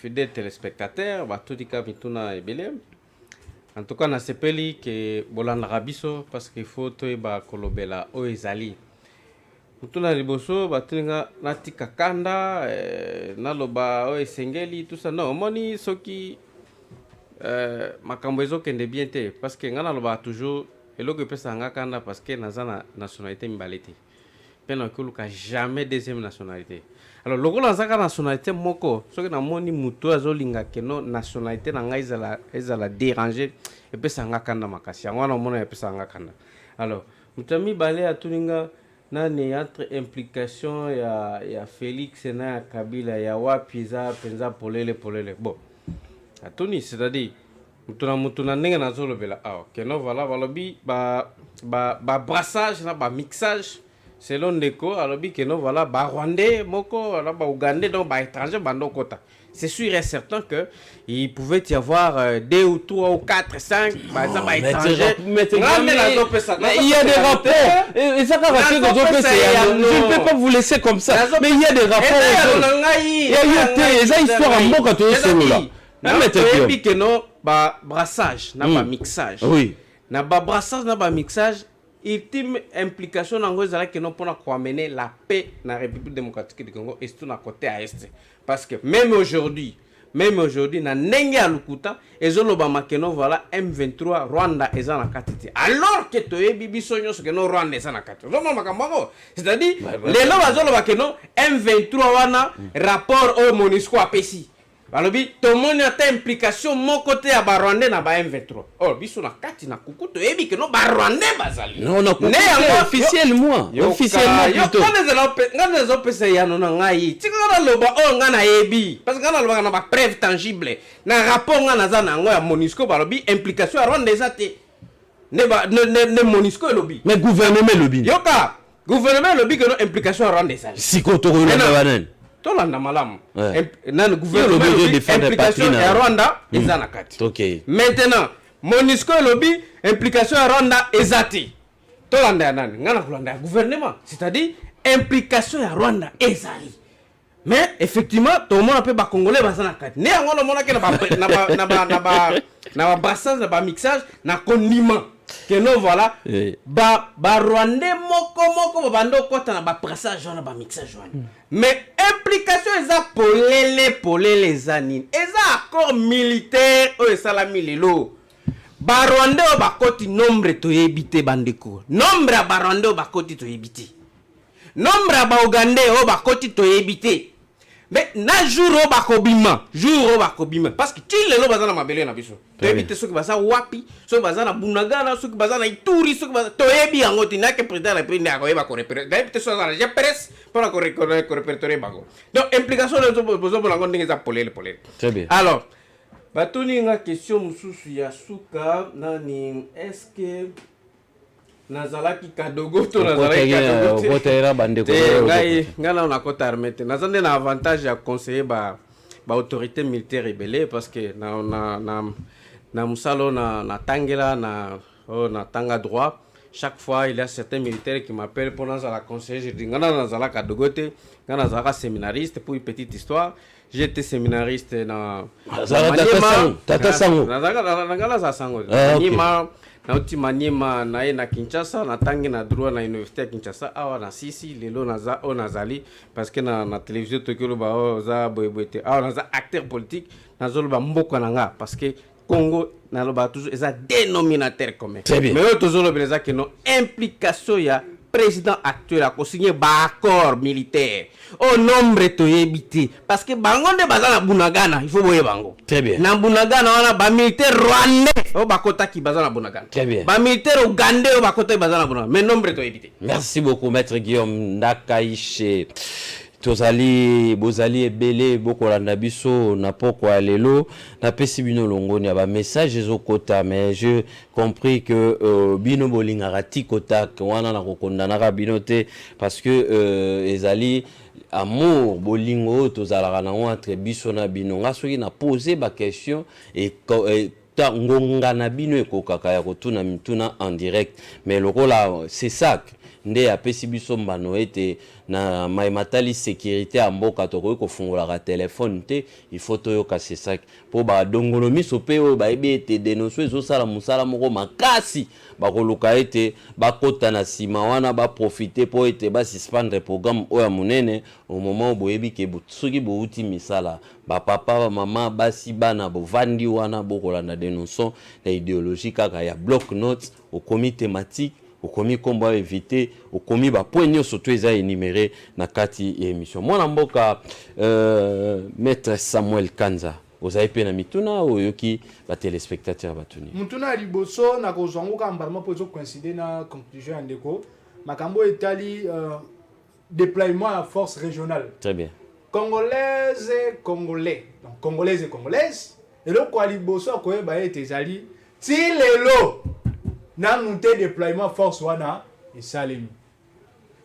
fidèles téléspectateurs, tout dit qu'à ebele. En tout cas, na sepeli que bolanda rabiso parce qu'il faut que kolobela o ezali. Mutuna liboso batinga natika kanda naloba o esengeli tout ça non moni soki makambo ezokende bien te parce que ngana loba toujours eloko pesa nga kanda parce que nazana nationalité mbalete. Pena kuluka jamais deuxième nationalité. Alors logo lanzaka nationalité moko soki na moni muto azolinga keno nationalité na nga ezala déranger et pesa nga kanda makasi yango na mona pesa nga kanda. Alors mutami balé atuninga nani entre implication ya Félix na Kabila ya wapi za penza polele bon atuni c'est-à-dire mutuna ndenge nazolobela awa keno voilà balobi ba brassage na ba mixage selon Ndeko alobi keno voilà ba rwandais moko ba ougandais donc ba étranger bando kota. C'est sûr et certain que il pouvait y avoir 2 ou 3 ou 4 5 par exemple étrangers. Mais il y a des rapports. Et ça je ne peux pas vous laisser comme ça. Mais il y a des rapports. Il y a des histoires en mot quand tu es solo là. Mais puis que non ba brassage na ba mixage. Oui. Na ba brassage na ba mixage ultime implication nango ezala que non pour amener la paix na République démocratique du Congo et tout na côté à est. Parce que même aujourd'hui na ndenge ya lukuta ezoloba makeno voilà M23 Rwanda eza na katiti alors que toyebi biso nyonso keno Rwanda eza na katiti zoma makambo c'est-à-dire lelo bazoloba keno M23 wana rapport au MONUSCO apesi balobi tomoni ata implication mon côté ya ba Rwanda na ba M23 oh biso na kati na kuku toyebi keno ba Rwanda bazali non officiellement plutôt ngana zo pesa ya no ngai tikala loba o ngana yebi parce que ngana loba na ba preuve tangible na rapport ngana za na ngo ya MONUSCO balobi implication ya Rwanda ezate ne MONUSCO lobby mais gouvernement lobby yoka gouvernement lobby que no implication ya Rwanda ezali sikoto ko na banen tolanda malamu nan gouvernement implication ya Rwanda ezana kati. OK. Maintenant MONUSCO lobby implication ya Rwanda ezati tolanda nani ngana kulanda gouvernement c'est-à-dire implication ya Rwanda ezali. Mais effectivement tout le monde peut ba congolais bazana kati ne yango no mona ke na ba brassage na ba mixage na condiment que non voilà ba Rwandais moko bando kota na ba brassage na ba mixage wana. Mais implication eza polele zanine eza accord militaire o esalami lelo ba Rwandais o bakoti nombre to yebite bandeko nombre ya ba Rwandais o bakoti to yebite nombre ya ba Ougandais o bakoti to yebite. Mais na jour o bakobima parce que qui lelo bazana mabele na biso to yebite soki baza wapi soki baza na Bunagana soki baza na Ituri soki baza to yebi yango tinaka président la président akoyeba ko représenter soki baza na GPS pour ko répertorier bango donc implication de besoin pour lango ndenge za polele. Très bien. Alors batoni nga question mususu ya suka nani est-ce que nazalaki kadogo to nazalaki kadogo kotera bandeko ngana na kota armete nazande na avantage ya conseiller ba autorité militaire rebelle parce que na musalo na tangela na tanga droit chaque fois il y a certains militaires qui m'appellent pour nazala conseiller je dis ngana nazala kadogo te ngana nazala séminariste pour une petite histoire. J'étais séminariste na Tata Sango ngana za Sango na uti Maniema na Kinshasa na tangi na droit na université ya Kinshasa awa na sisi lelo naza o nazali parce que na télévision tokelo ba o za boyebote awa naza acteur politique nazolo ba mboka nanga parce que Congo na loba toujours eza dénominateur commun mais o tozolo beleza que no implication ya président actuel a signé un accord militaire. Au nombre to éviter parce que bango de bazana bunagana, il faut voir bango. Très bien. Na bunagana on a ba militaire rwandais au bakota qui bazana bunagana. Très bien. Ba militaire ougandais au bakota bazana bunagana. Mais nombre to éviter. Merci beaucoup maître Guillaume Ndakaishe. Tozali bozali ebele bokolanda biso na pokwa lelo na pesi bino longoni ya ba message ezokota mais je compris que bino bolingaka tikota wana na kokondana bino te parce que ezali amour bolingo tozalaka na entre biso na bino nga soki na poser ba question et ta ngonga na bino ekokaka ya kotuna mituna en direct mais lokola c'est ça nde apesi biso mbano ete na maimatali sécurité ya mboka tokoki kofungolaka telefone te il faut toyoka c'est ça po badongolo miso pe oyo bayebi ete denoso ezosala mosala moko makasi bakoluka ete bakota na nsima wana baprofite po ete basuspendre programme oyo ya monene au moment oyo boyebi ke soki bouti misala bapapa bamama basi bana bovandi wana bokolanda denonso na idéologie kaka ya bloc notes okomi thématique okomi kombo éviter okomi ba point nyonso to eza énuméré na kati ya émission mwana mboka maître Samuel Kanza ozayi pe na mituna oyoki ba téléspectateurs batuni mutuna liboso na kozwanguka mbalama po zo coïncider na conclusion ndeko makambo etali déploiement à force régionale. Très bien. Congolaise et Congolais. Donc Congolaises et Congolaises et le quoi liboso ko ba etezali ti lelo na monté déploiement force wana et salemi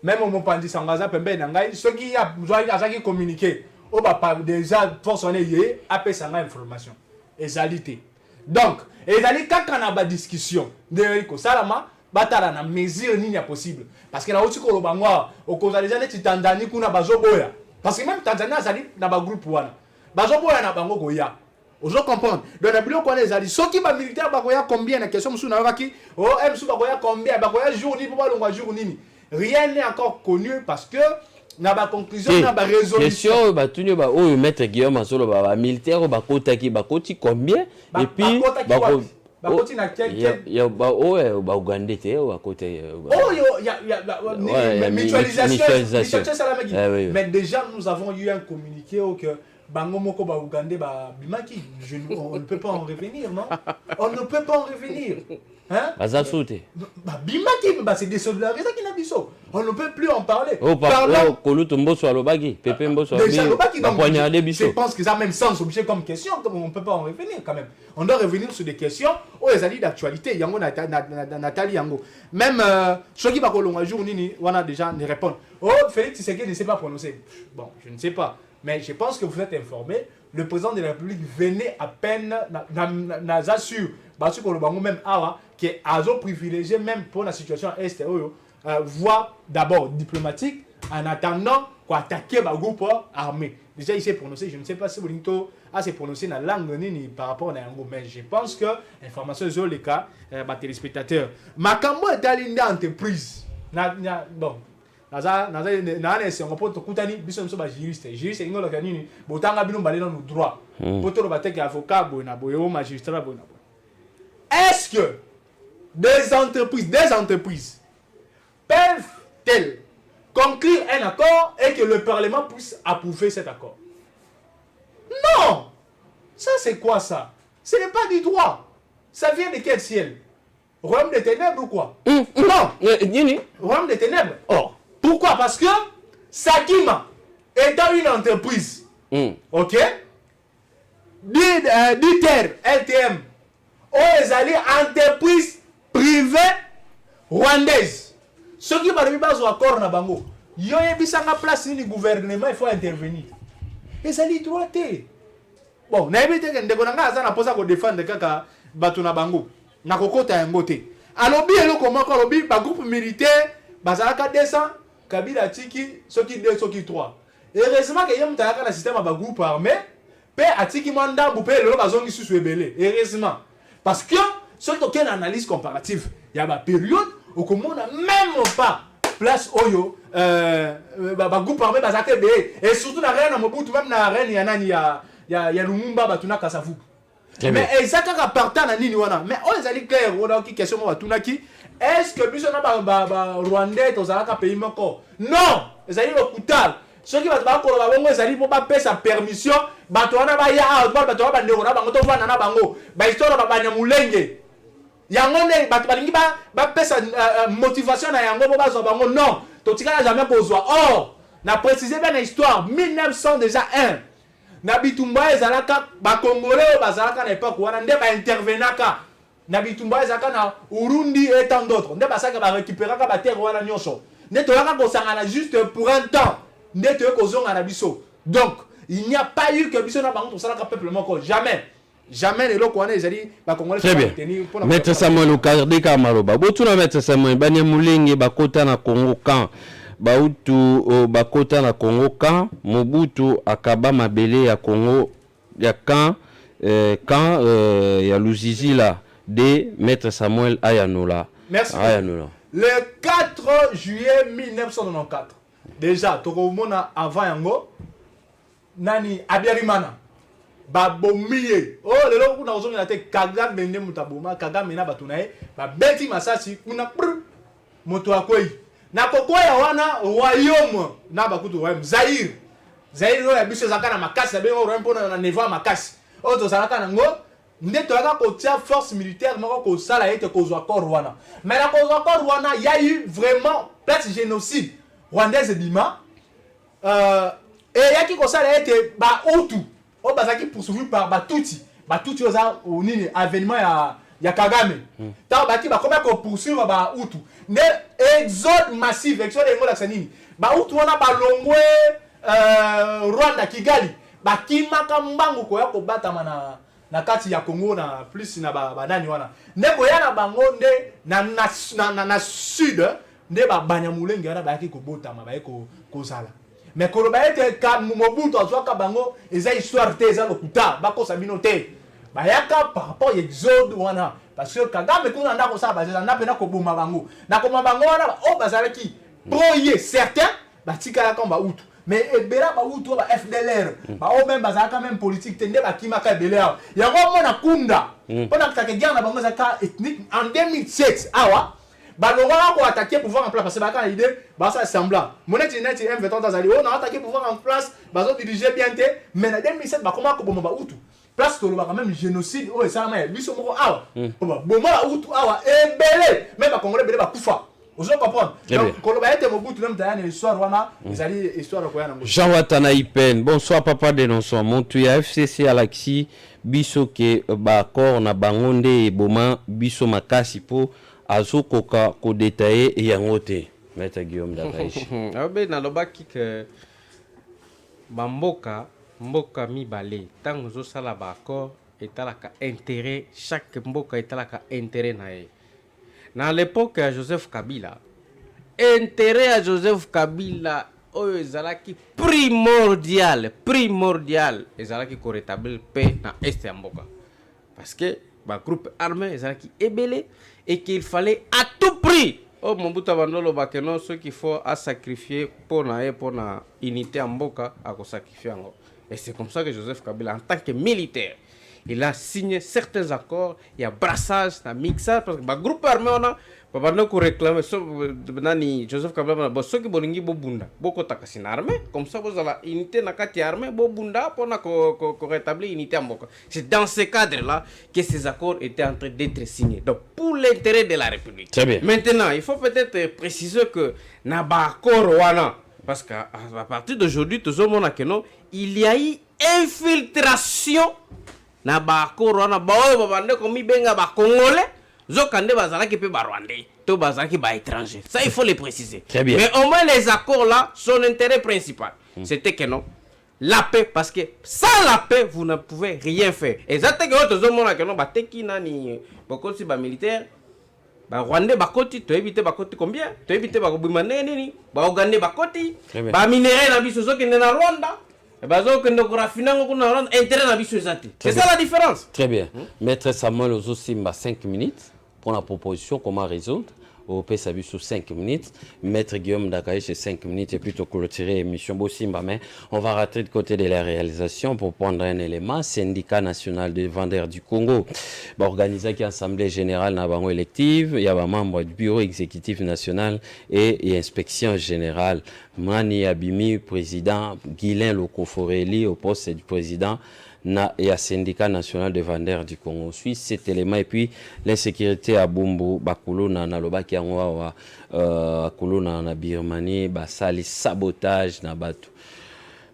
même au mopandi sangaza pembe na ngai soki ya azaki communiquer o ba déjà force wana yé apé sanga information ezalité donc ezali kaka na ba discussion de ko salama batala na mesure nini ya possible parce que na oti ko lobangwa o kozaliza neti Tanzanie kuna bazoboya parce que même Tanzanie azali na ba groupe wana bazoboya na bango koya. Vous comprenez? Dans le bloc, on est allé. Ceux qui sont militaires, ils ont combien de questions? Ils ont combien? Rien n'est encore connu parce que na ba conclusion na ba résolution. Question oh maître Guillaume Masolo ba militaire ba koti combien et puis ba koti na ya ba ba Ougandais te ba koti mutualisation. Mais déjà nous avons eu un communiqué que Bango moko ba Ougandais ba bimaki, on ne peut pas en revenir, non? On ne peut pas en revenir. Hein? Bazasouté. Ba bimaki, c'est des soldats qui n'a biso. On ne peut plus en parler. Parlons Koluto Mboso Alobagi, Pepe Mboso Alobagi. Je pense que ça a même sens obligé comme question, on ne peut pas en revenir quand même. On doit revenir sur des questions où les alliés d'actualité, Yango Nathalie Yango. Même ceux qui va kolonga jour nini, on a déjà ne répondre. Oh, Félix Tshisekedi ne sait pas prononcer. Bon, je ne sais pas. Mais je pense que vous êtes informés. Le président de la République venait à peine assure parce que le bango même qui est privilégié même pour la situation est voie d'abord diplomatique en attendant quoi attaquer le groupe armé. Déjà il s'est prononcé, je ne sais pas si Bolinto a s'est prononcé dans la langue ni par rapport à Yango, mais je pense que l'information sur les cas téléspectateurs. Makambo est allé dans l'entreprise. Bon. Naza si on peut kutani biso nso ba juriste ngolo kanini botanga bino balé dans le droit poto lo bateke avocat bona boyo magistrat bona. Est-ce que des entreprises peuvent-elles conclure un accord et que le Parlement puisse approuver cet accord? Non. Ça c'est quoi ça? Ce n'est pas du droit. Ça vient de quel ciel? Royaume des ténèbres ou quoi? Non. Royaume des ténèbres. Oh. Pourquoi? Parce que Sakima étant une entreprise, ok, d'ITER, LTM, aux alliés entreprises privées rwandaises. Ceux qui m'ont pas accord na bango, yo ebisanga place ni gouvernement il faut intervenir. Les alliés droités. Bon, na ebite ke ndeko nanga azana posa ko défendre kaka batu na bango. Na kokota yango te. Alobi eloko moko alobi ba groupe militaire bazalaka 200 Kabila tiki soki 2 soki 3. Heureusement que yem tayaka na système ba groupe armé pe atiki manda bu pe lelo bazongi susu ebele. Heureusement parce que ce qui est une analyse comparative, il y a une période où on n'a même pas place oyo ba groupe armé bazaka be et surtout na rien na Mobutu même na rien ya Lumumba batuna Kasavu. Mais ezaka ka partant na nini wana mais on ezali clair on a qui question ba tunaki est-ce que biso na ba Rwandais tozalaka pays moko? Non, ezali lokutal. Ceux qui vont koloba bongo ezali po ba pesa permission, bato wana ba ya bato ba ndeko na bango to vana na bango. Ba histoire ba Banyamulenge. Yango ne bato balingi ba pesa motivation na yango po ba zo bango. Non, totikala jamais kozwa. Or, na préciser bien l'histoire 1900 déjà 1. Na bitumba ezalaka ba Congolais bazalaka na époque wana nde ba intervenaka. Na bitumba ezalaka na Urundi et tant d'autres. Nde basaka ba récupéraka ba terre wana nyonso. Nde toyaka kosangana juste pour un temps. Nde toyaka kozonga na biso. Donc, il n'y a pas eu que biso na bango to salaka peuple moko jamais. Jamais les locaux ezali ba Congolais tenir pour Maître Samuel Okarde Kamaroba. Botuna Maître Samuel Banyamulenge bakota na Congo quand Bautu bakota na Congo quand Mobutu akaba mabele ya Congo ya quand ya Luzizi là de Maître Samuel Ayanola. Merci. Ayanola. Le 4 juillet 1994. Déjà, tokomona avant yango nani Abiyarimana babomiye. Oh lelo kuna ozonga te Kagame nde mutaboma Kagame na batunaye ba beti masasi kuna moto akoyi. Na kokoya wana royaume na bakutu royaume Zaire. Zaire no ya biso zakana makasi na bengo royaume pona na neva makasi. Oto salaka nango nde toyaka kotia force militaire moko ko sala ete kozwa corps wana. Mais na kozwa corps wana il y a eu vraiment peut-être génocide rwandaise bima et yaki ko sala ete ba Hutu o bazaki poursuivi par Batuti oza nini avènement ya Kagame. Ta bati ba komba ko poursuivre ba Hutu. Ne exode massif exode ngo la sanini. Ba Hutu wana ba longwe Rwanda Kigali. Ba kimaka mbangu ko ya ko batama na kati ya Congo na plus na banani wana. Ne ko ya na bango nde na sud nde ba Banyamulenge wana ba yaki ko botama ba yako kozala. Mais ko ba ete ka Mobutu azwaka bango eza histoire te eza lokuta ba ko sabino te. Ba yaka par rapport exode wana parce que Kagame kuna ndako sa ba na pena ko boma bango. Na ko bango wana o bazala ki proye certains ba tikala comme ba Hutu. Mais ebera ba Hutu ba FDLR ba o même bazala quand même politique tende ba kimaka belea. Yango mona kunda. Pendant que guerre na bango za ka ethnique en 2007 awa ba longa ko attaquer pouvoir en place parce que ba ka idée ba ça semblant. Moneti neti M23 azali on a attaqué pouvoir en place ba zo diriger bien te mais en 2007 ba comment ko boma ba Hutu. Place to quand même génocide o ça mais biso moko awa. Boma ba Hutu awa ebele même ba Congolais belé ba kufa. Vous comprenez? Donc, quand on va être Mobutu, même dans l'histoire, histoire Jean Watana Ipen, bonsoir papa dénonçant. Montuya FCC Alaxi, biso ke bakor na bangonde et boma biso makasi po azo koka ko détaillé et yangote. Maître Guillaume Dakaïch. Ah ben na lobaki que bamboka mi balé tant zo sala bakor et talaka intérêt chaque mboka et talaka intérêt nae. Dans l'époque de Joseph Kabila, intérêt à Joseph Kabila, ezalaki primordial, ezalaki ko rétablir paix dans l'Est de Mboka. Parce que le groupe armé ezalaki ébélé et qu'il fallait à tout prix. Oh Mobutu Bandolo Bakeno, ce qu'il faut à sacrifier pour la unité en Mboka, à sacrifier. Et c'est comme ça que Joseph Kabila, en tant que militaire, il a signé certains accords, il y a brassage, il y a mixage, parce que le groupe armé, on a réclamé, Joseph Kabila, ceux qui bolingi bobunda, beaucoup de armée, comme ça vous avez unité na kati armée, bobunda pour rétablir l'unité en Boka. C'est dans ce cadre-là que ces accords étaient en train d'être signés. Donc pour l'intérêt de la République. Très bien. Maintenant, il faut peut-être préciser que na ba accord wana, parce qu'à partir d'aujourd'hui, tout le monde que non, il y a eu infiltration. Na ba corona ba o babande komi benga ba congolais zokande bazala ki pe ba rwandais to bazala ki ba étranger, ça il faut le préciser. Très bien. Mais au moins les accords là, son intérêt principal c'était que non la paix, parce que sans la paix vous ne pouvez rien faire. Exactement que tout le monde que non ba teki nani beaucoup si ba militaire ba rwandais ba koti to éviter ba koti combien to éviter ba bimane nini ba ogande ba koti ba minéraux na biso zokende na Rwanda. C'est ça la différence. Très bien. Maître Samuel Ozosimba, 5 minutes pour la proposition, comment résoudre. au PSABU sous 5 minutes. Maître Guillaume Dakaï, c'est 5 minutes et puis tu clôturer l'émission Bossimba. Mais on va rater de côté de la réalisation pour prendre un élément. Syndicat national des vendeurs du Congo. Organisé qui assemblée générale nabango élective. Il y a un membre du bureau exécutif national et inspection générale. Mani Abimi, président, Guilain Lokoforeli au poste du président et à syndicat national des vendeurs du Congo. Suisse cet élément et puis l'insécurité à Bumbu, Bakulo na Nalobaki Angwa, Bakulo na Birmanie, Basali sabotage na Batu.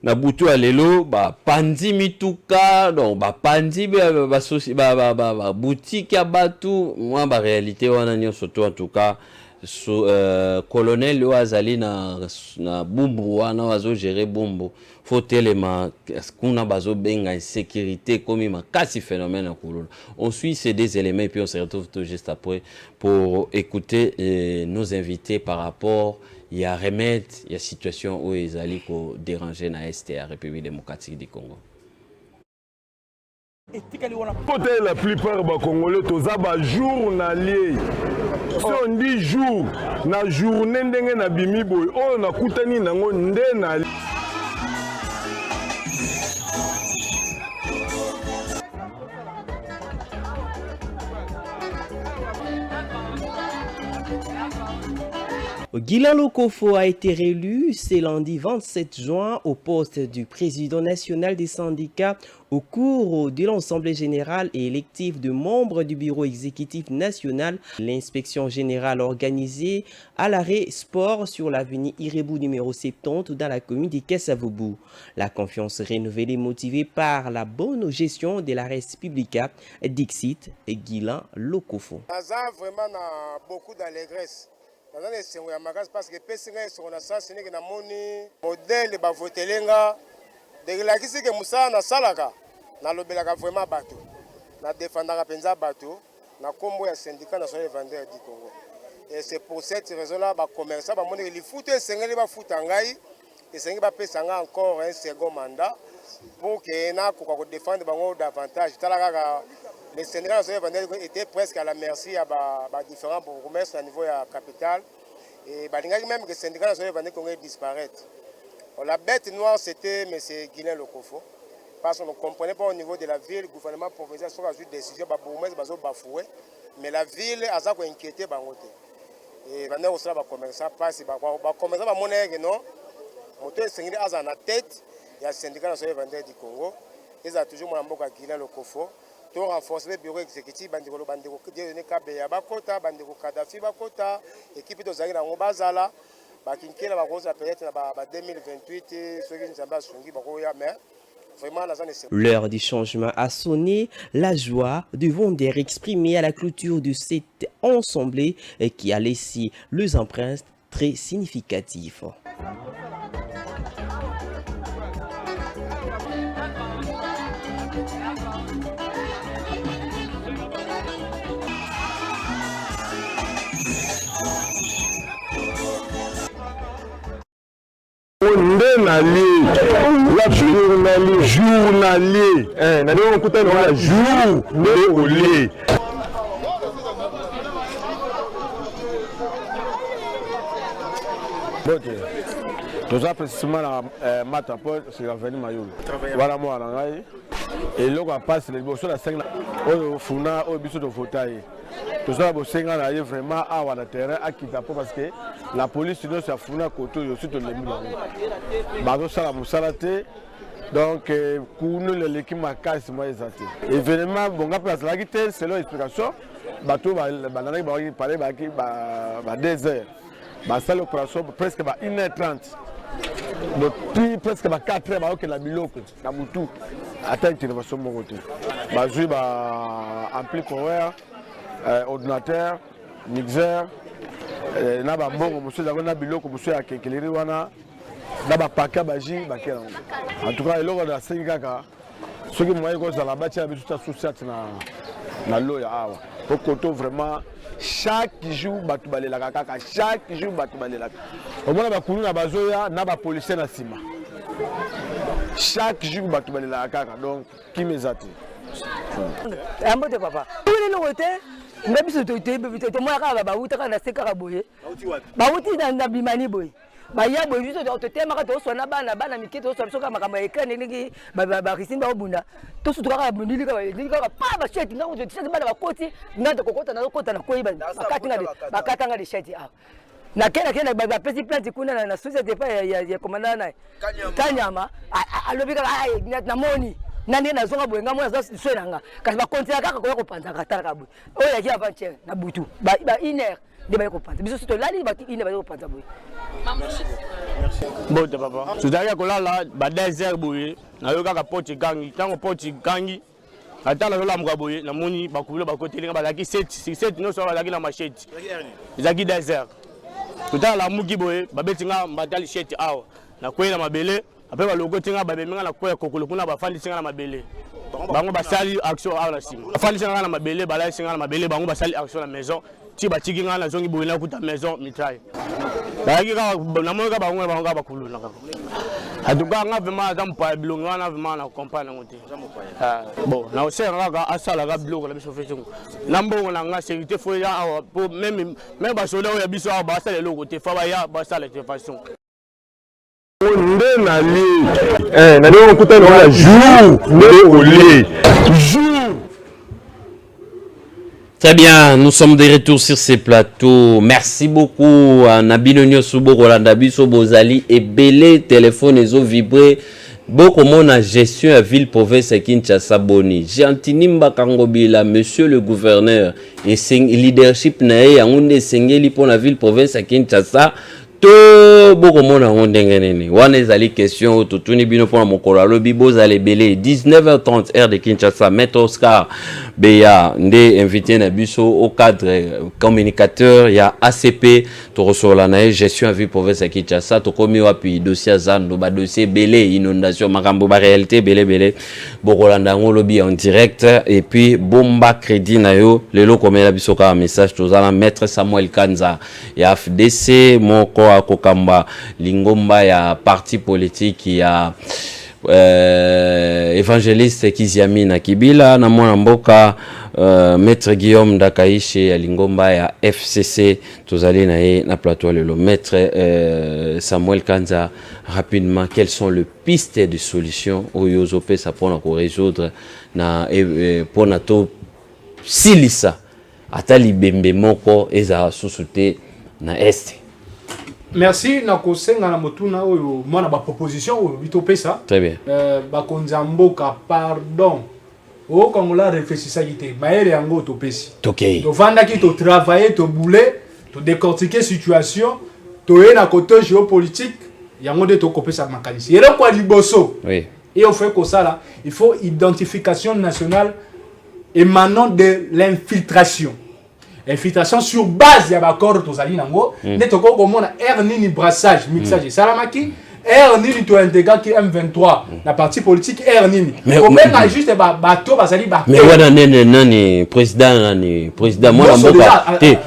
Na butu alelo ba pandi mituka donc ba pandi ba soci ba boutique ya Batu moi ba réalité wana nyonso to en tout cas colonel Oazali na Bumbu wana wazo gérer Bumbu faut telema kuna bazo benga insécurité comme makasi phénomène à Kuluna. On suit ces deux éléments et puis on se retrouve tout juste après pour écouter nos invités par rapport il y a remède, il y a situation où ils allaient déranger dans l'Est et la République démocratique du Congo. Côté la plupart des Congolais, tous les journaliers. Si on dit jour, na journée ndenge na bimi boy, on a kutani nango ndena. Guilain Lokofo a été réélu ce lundi 27 juin au poste du président national des syndicats au cours de l'Assemblée générale et élective de membres du bureau exécutif national. L'inspection générale organisée à l'arrêt sport sur l'avenue Irebu numéro 70 dans la commune de Kessavubu. La confiance renouvelée motivée par la bonne gestion de la res publica Dixit et Guilain Lokofo. Vraiment beaucoup d'allégresse. Parce que personne sur la sens n'est que na moni modèle ba votelenga de la kisi que musa na salaka na lobelaka vraiment bateau na défendaka penza bateau na kombo ya syndicat national des vendeurs du Congo et c'est pour cette raison là ba commerçant ba moni li foot sengeli ba foot ngai et sengi ba pesanga encore un second mandat pour que na ko défendre bango davantage talaka. Les syndicats étaient presque à la merci à différents commerces à niveau de la capitale. Et même que les syndicats nationaux disparaître. La bête noire, c'était M. Guilain Lokofo. Parce qu'on ne comprenait pas au niveau de la ville, le gouvernement provincial a pris des décisions, mais la ville a inquiété. Et maintenant, on va commencer à passer. On va commencer à monnaie, non? On a en tête, il y a le syndicat national du Congo. Ils ont toujours mon Guilain Lokofo. Pour renforcer le bureau exécutif, bandeko Kabeya bakota, bandeko Kadhafi bakota, équipe de Zagina Ngobazala, bakinkela bakoza peut-être na 2028 ceux qui nzamba sungi bakoya mais vraiment la zone. L'heure du changement a sonné, la joie du vendeur exprimée à la clôture de cette assemblée qui a laissé les empreintes très significatives. Journalier. On écoute un journalier. Nous avons précisément la matapole sur l'avenue Mayolo. Voilà moi à et là on passe les bosses la 5 au funa au biso de fauteuil. Tout ça bosse vraiment à la terrain à Kitapo parce que la police nous ça funa koto aussi de l'emi là. Bazo sala musalate donc kuno l'équipe makasi moi exact. Événement bon gars place la guitare c'est leur explication. Bateau ba nana ba parler ba 2 heures. Ba salle opération presque ba 1h30. Depuis presque 4 heures, que la biloko, la moutou, attend une intervention de mon côté. Je vais ampli power, ordinateur, mixeur, naba bon, monsieur Zagona biloko, monsieur Akekeleri wana, naba paka baji, bakela. En tout cas, il y a 5 gars. Ceux qui m'ont dit que la bâtisse a tout associé na loya awa. Pour koto vraiment chaque jour batu balelaka kaka chaque jour batu balelaka. Au moins ba kunu na bazoya na ba policier na sima. Chaque jour batu balelaka kaka donc qui me zati. Ambo de papa. Où est le hôtel? même si tu moi ba uta kana sekara boye ba uti na bimani boye ba ya boye juste to tema ka to so na bana mikito so so ka makamba ekran ningi ba kisimba obunda to so tukaka bundili ka pa ba sheti nga uti bana ba koti nga to kokota na koiba bakata nga de sheti ah na kena ba pesi plant kuna na societe pa ya komanda na kanyama alobika na moni nani na zonga boye nga mwana za swelanga kasi ba kontina kaka ko kopanza katara kabwe o ya ki avant-hier na butu ba iner de ba kopanza biso sito lali ba iner ba kopanza boye bon de papa tuzali kolala ba désert boye na yo kaka poti gangi tango poti gangi atala lola muka boye na moni ba kubula ba kotelinga ba laki 7 no so ba laki na machete zaki désert tutala la muki boye ba betinga mbatali sheti awa na kwela mabele après ba logo tinga ba beminga na kwela kokolo kuna ba fandi singa na mabele bango ba sali action awa na sima ba fandi singa na mabele ba la singa na mabele bango ba sali action na maison ti ba tiki nga na zongi boye na kuta maison mitrai ba ki ka na mo ka bango ba kulu na ka atuka nga vraiment za mpa bilongo wana vraiment na compagnie ngote bon na ose nga asala ga bilongo la biso fesho na mbongo na nga sécurité fo ya awa po même ba soda ya biso awa ba sala loko te fa ba ya ba sala de façon nde na li na ndio kutana na jour nde olé jour. Très bien, nous sommes de retour sur ces plateaux. Merci beaucoup à Nabinonio Subo, Rolanda Biso, Bozali et Belé, téléphone et vibré. Beaucoup mon a gestion à ville province Kinshasa Boni. Gentinimba Kangobila, monsieur le gouverneur, et leadership nae, à on est sengeli pour la ville province Kinshasa. To beaucoup mon a on dengenene. Wane zali question to tuni bino pour mon kola lobi Bozali Belé 19h30 heure de Kinshasa. Maître Oscar Beya ndé invité na biso au cadre communicateur ya ACP to resola na gestion à vie province à Kinshasa to komi wapi dossier zando ba dossier belé inondation makambo ba réalité belé bokolanda ngolobi en direct et puis bomba crédit na yo lelo komela biso ka message to zala maître Samuel Kanza ya FDC moko akokamba lingomba ya parti politique ya évangéliste Kiziamina Kibila na mwana mboka maître Guillaume Dakaishe ya lingomba ya FCC tozali na ye na plateau lelo maître Samuel Kanza rapidement quelles sont les pistes de solutions oyo zopesa pona ko résoudre na pona to silisa atali bembe moko eza susute na este. Merci nakosenga na motuna oyo mwana ba proposition oyo bitopesa. Très bien. Ba konzamboka pardon. O kongola réfléchissa kité maere yango topesi. OK. To vanda ki to travailler to bouler, to décortiquer situation, to ena côté géopolitique, yango de to kopesa makanisi. Yelo kwa liboso. Oui. Et on fait comme ça là, il faut identification nationale émanant de l'infiltration. Infiltration sur base ya bakor tozali nango netoko komona air nini brassage mixage salamaki air nini to intégrer ki M23 la partie politique air nini comme même juste bato bazali ba mais wana nani président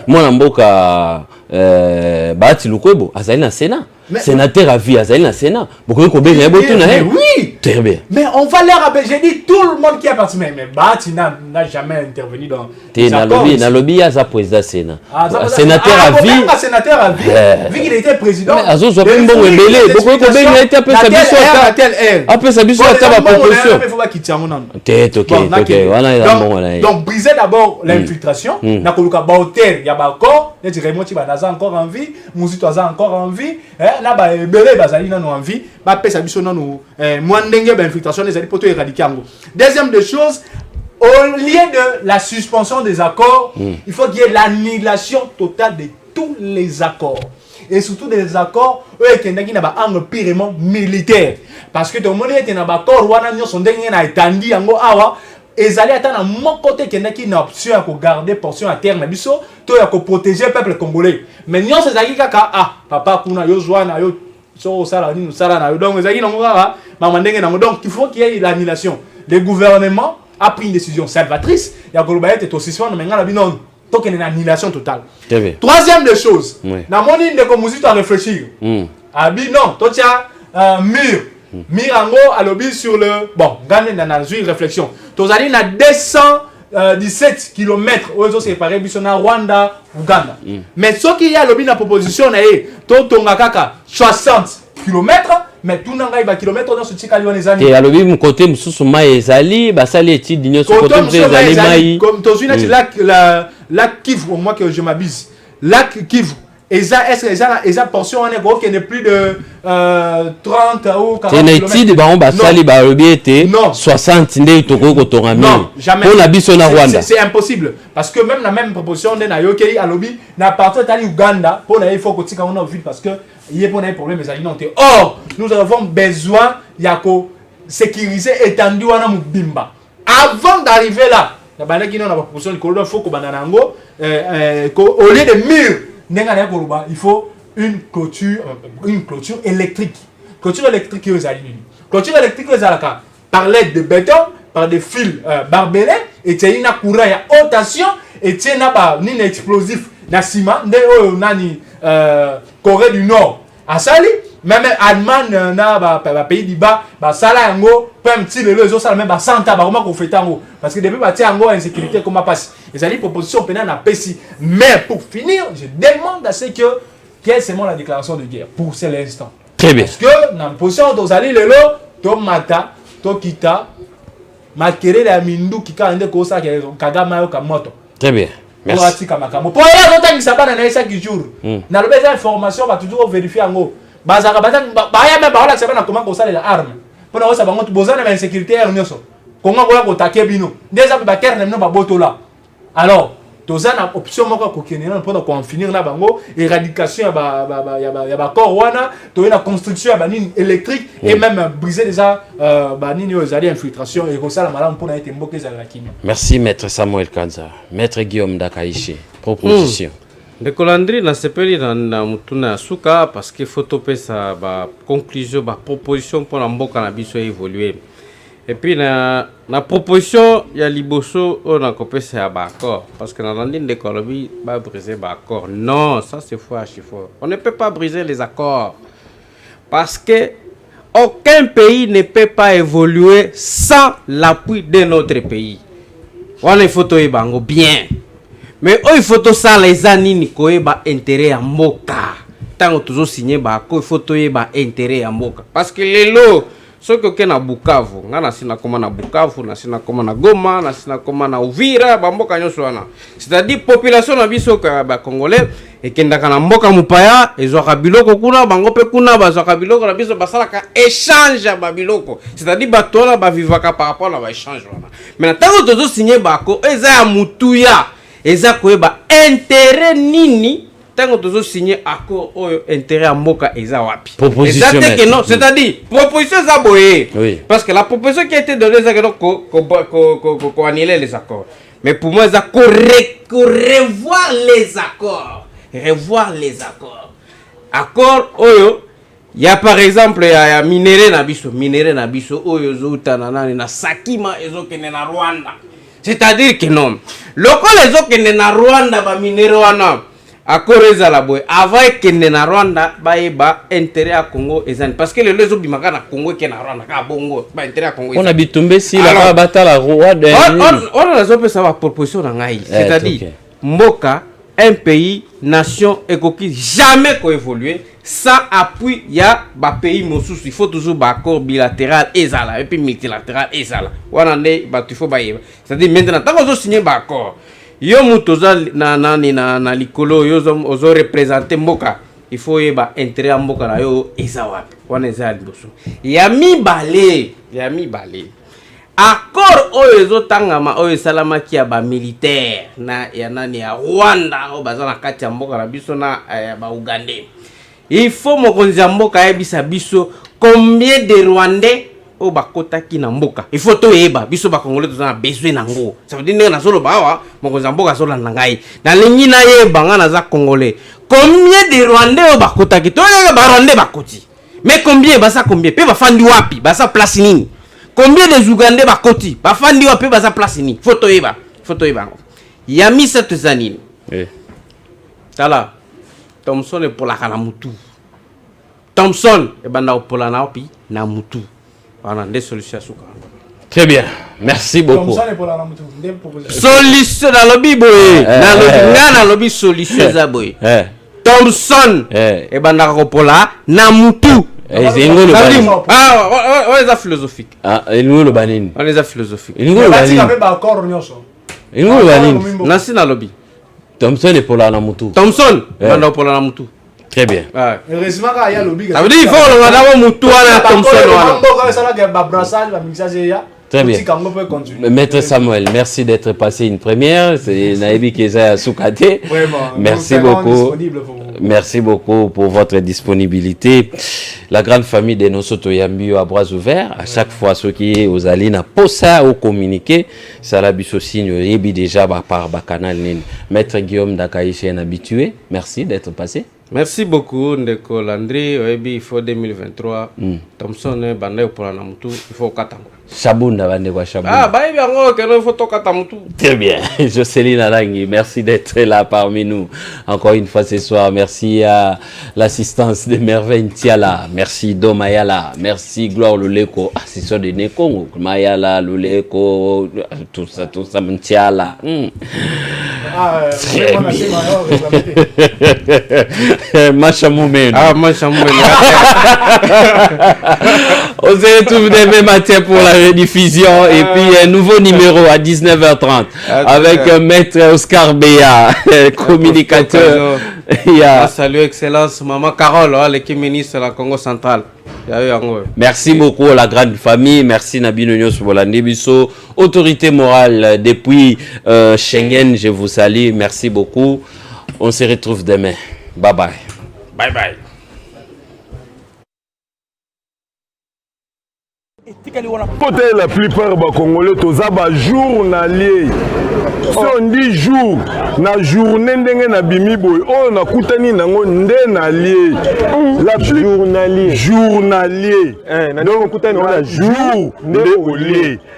mwana mboka Bahati Lukwebo azali na Sénat. Sénateur à vie, azali na Sénat. Beaucoup ko benga boto na. Oui. Très bien. Mais on va leur rappeler, j'ai dit tout le monde qui a participé mais Bahati n'a jamais intervenu dans na lobby à sa président Sénat. Sénateur à vie. Sénateur à vie. Vu qu'il était président. Mais azo so pe mbongo ebele, beaucoup ko benga été après sa biso ata. Après sa biso ata ba proposition. Il faut pas quitter mon nom. Tête OK. Donc briser d'abord l'infiltration, na koluka ba hôtel, ya ba corps, ne dirait moi tu vas encore en vie, Mouzi toi encore en vie, là ba ebele bazali na en vie, ba pesa biso nanu moi ndenge ba infiltration les ali poto éradiquer yango. Deuxième des choses, au lieu de la suspension des accords, il faut qu'il y ait l'annulation totale de tous les accords. Et surtout des accords qui n'ont pas un purement militaire. Parce que tout le monde est dans l'accord, on a sondé na étandi yango awa. Et allaient attendre à mon côté qu'il y a une option à garder portion à terre, mais biso, toi à protéger le peuple congolais. Mais nous c'est ça qui a papa kuna yo joana yo so sala ni sala na yo donc ezaki na ngara mama ndenge na donc il faut qu'il y ait l'annulation. Le gouvernement a pris une décision salvatrice, il y a Golobaet et Tossiswan mais ngala binon donc il y a une annulation totale. Troisième des choses, na moni de komuzi à réfléchir. Abi non, toi tiens mur Mirango a lobby sur le bon, gagne dans une réflexion. Tozali na 200 17 km ozo séparé biso na Rwanda Uganda mais ce qui y a lobby na proposition na tonga kaka 60 km mais tout nanga ba kilomètre dans ce tika lione zani et alobi mu côté mususu mai ezali basali étude dinyo so côté ezali mai comme tozuna la Kivu au moins que je m'abuse lac Kivu eza portion on est gros qui n'est plus de 30 ou 40 km. C'est une étude ba basali ba lobi été 60 ndé toko ko torami. Non, jamais. Pour la biso na Rwanda. C'est impossible parce que même la même proposition de na yoki à lobi na partir de Uganda pour il faut que tika on a vu parce que il y a un problème mais alimentaires. Or, nous avons besoin yako sécuriser étendu wana mubimba. Avant d'arriver là, la bande qui n'a pas proposition de corridor faut que bananango au lieu de murs il faut une clôture électrique. Clôture électrique par l'aide de béton, par des fils barbelés, et tu as une courant à haute tension, et tu as un explosif na ciment, nani Corée du Nord. À Sali, même Allemagne na pays du bas, sala yango, peu un petit le zo sala même santa comment qu'on fait tango parce que depuis bâtir yango insécurité comment passe. Les alliés proposition pénale à Pessi. Mais pour finir, je demande à ce que quelle est la déclaration de guerre pour cet instant. Très bien. Parce que dans la position aux alliés le to mata, to kita, makere la mindu qui ka ande ko sa kagama yo kamoto. Très bien. Merci. Pour y avoir qui s'abonne à chaque jour. Dans le besoin d'information, va toujours vérifier en haut. Bazaka batang ba ya même ba la sabana comment ko sala les armes. Pour na sabango tu bozana na insécurité er nyoso. Comment ko taquer bino. Déjà ba kerne no ba boto là. Alors, tozana option moko ko kenena pour qu'on finir na bango éradication ya ba corps wana, to na construction ya banine électrique et même briser déjà banine aux alliés infiltration et ko sala malamu pour na été mboke za la kimi. Merci maître Samuel Kanza. Maître Guillaume Dakaishi. Proposition. De Colandri na sepeli na mutuna suka parce que faut topé ça ba conclusion ba proposition pour la mboka na biso évoluer. Et puis na proposition ya liboso on a copé ça ba accord parce que dans l'andine de Colombie ba briser ba accord. Non, ça c'est faux à chiffre. On ne peut pas briser les accords parce que aucun pays ne peut pas évoluer sans l'appui de notre pays. On est photo et bango bien. Mais il faut tout ça les années qui ba intérêt à mboka. Tant que toujours signé ba il faut tout ba intérêt à mboka. Parce que les lots ce que na Bukavu, ngana sina koma na Bukavu, na sina koma na Goma, na sina koma na Uvira, ba mboka nyoso wana. C'est-à-dire population na biso ka ba congolais et kenda kana mboka mupaya ezwa biloko kuna bango pe kuna bazwa biloko na biso basala ka échange ba biloko. C'est-à-dire ba tola ba vivaka par rapport à ba échange wana. Mais tant que toujours signé ba ko eza ya mutuya. Eza koeba intérêt nini tant que toujours signé accord oyo intérêt à mboka eza wapi. Proposition non, c'est-à-dire proposition za boye. Oui. Parce que la proposition qui a été donnée c'est que qu'on annuler les accords. Mais pour moi ça revoir les accords. Revoir les accords. Accord oyo il y a par exemple ya minéré na biso oyo zouta na Sakima ezokene na Rwanda. C'est-à-dire que non. Lorsque les autres qui sont en Rwanda, ba minéraux wana, à Corée la boy, avant que ne na Rwanda, ba intérêt à Congo ezan parce que les autres bimaka na Congo qui na Rwanda ka bongo, ba intérêt à Congo. On habite tombé si la bataille la Rwanda. On a les ça va proposition na ngai. C'est-à-dire mboka un pays, nation et coquille jamais évoluer sans appui ya ba pays mosusu. Il faut toujours ba accord bilatéral ezala et puis multilatéral ezala. Wana ne ba tu faut ba yeba. C'est-à-dire maintenant tant qu'on signer ba accord. Yo mutoza na likolo yo ozo représenter mboka. Il faut yeba intérêt à mboka na yo ezawa. Wana ezala liboso. Ya mi balé. Accord oyo tangama oyo salamaki ya ba militaire na ya nani ya Rwanda o bazana kati ya mboka na biso na ba Ugandais. Il faut mokonzi ya mboka yebisa biso combien de Rwandais o bakotaki na mboka. Il faut to yeba biso ba Congolais tozana besoin nango. Ça veut dire na solo bawa mokonzi ya mboka solo na ngai. Na lingi na yeba ngana za Congolais. Combien de Rwandais o bakotaki? To yeba ba Rwandais bakoti. Mais combien basa combien? Pe ba fandi wapi? Basa place nini? Combien de Ougandais bakoti? Ba fandi wapi basa place nini? Photo yeba. Yami cette zanine. Oui. Tala. Thompson est pour la mutu. Thompson et banda pour la naopi na mutu. On a des solutions suka. Très bien. Merci beaucoup. Solution dans le biboy. Dans le lobby solution zaboy. Thompson. Et Bandaropola. Namutu. Ah, on les a philosophiques. Ah, et nous le banin. On les a philosophiques. Et nous le banin. Et nous le banin. Nancy dans le lobby. Thompson est pour la Namutu. Thompson. Bandaropola Namutu. Très bien. Heureusement qu'il y a le lobby. Ça veut dire qu'il faut le madame Mutu à Thompson. Très bien. Maître Samuel, merci d'être passé une première. C'est Naïbi Keza Soukate. Merci beaucoup. Merci beaucoup pour votre disponibilité. La grande famille de Nosoto Yambio à bras ouverts. À chaque fois, ceux qui sont aux Alina, pour ça, au communiqué, ça l'a bis aussi, Yebi déjà par Bacanal. Maître Guillaume Dakaïché, un habitué. Merci d'être passé. Merci beaucoup, Ndeko Landry. Il faut 2023. Thompson, Bandé pour la Namutu, il faut 4 ans. Chabounda, Bandé quoi, Chabounda. Ah, bah, il y a un faut 4 ans. Très bien. Jocelyne Alangi, merci d'être là parmi nous. Encore une fois ce soir, merci à l'assistance de Merveille Tiala. Merci Do Mayala. Merci Gloire Luleko. Ah, c'est ça de Neko. Mayala, Luleko, tout ça, Tiala. Machamoumé. Ah, Machamoumé. On se retrouve demain matin pour la rediffusion et puis un nouveau numéro à 19h30 avec Maître Oscar Béa, communicateur. Salut, Excellence, Maman Carole, l'équipe ministre de la Congo centrale. Merci beaucoup à la grande famille. Merci Nabino Nyos Bolandebiso, autorité morale depuis Schengen. Je vous salue. Merci beaucoup. On se retrouve demain. Bye bye. Bye bye. Peut-être la plupart des Congolais, tous les journaliers. Si on dit jour, na journée na bimi boy, on a koutani nango ndenalier. La journalier. Journalier. Donc on koutani na jour ndenalier.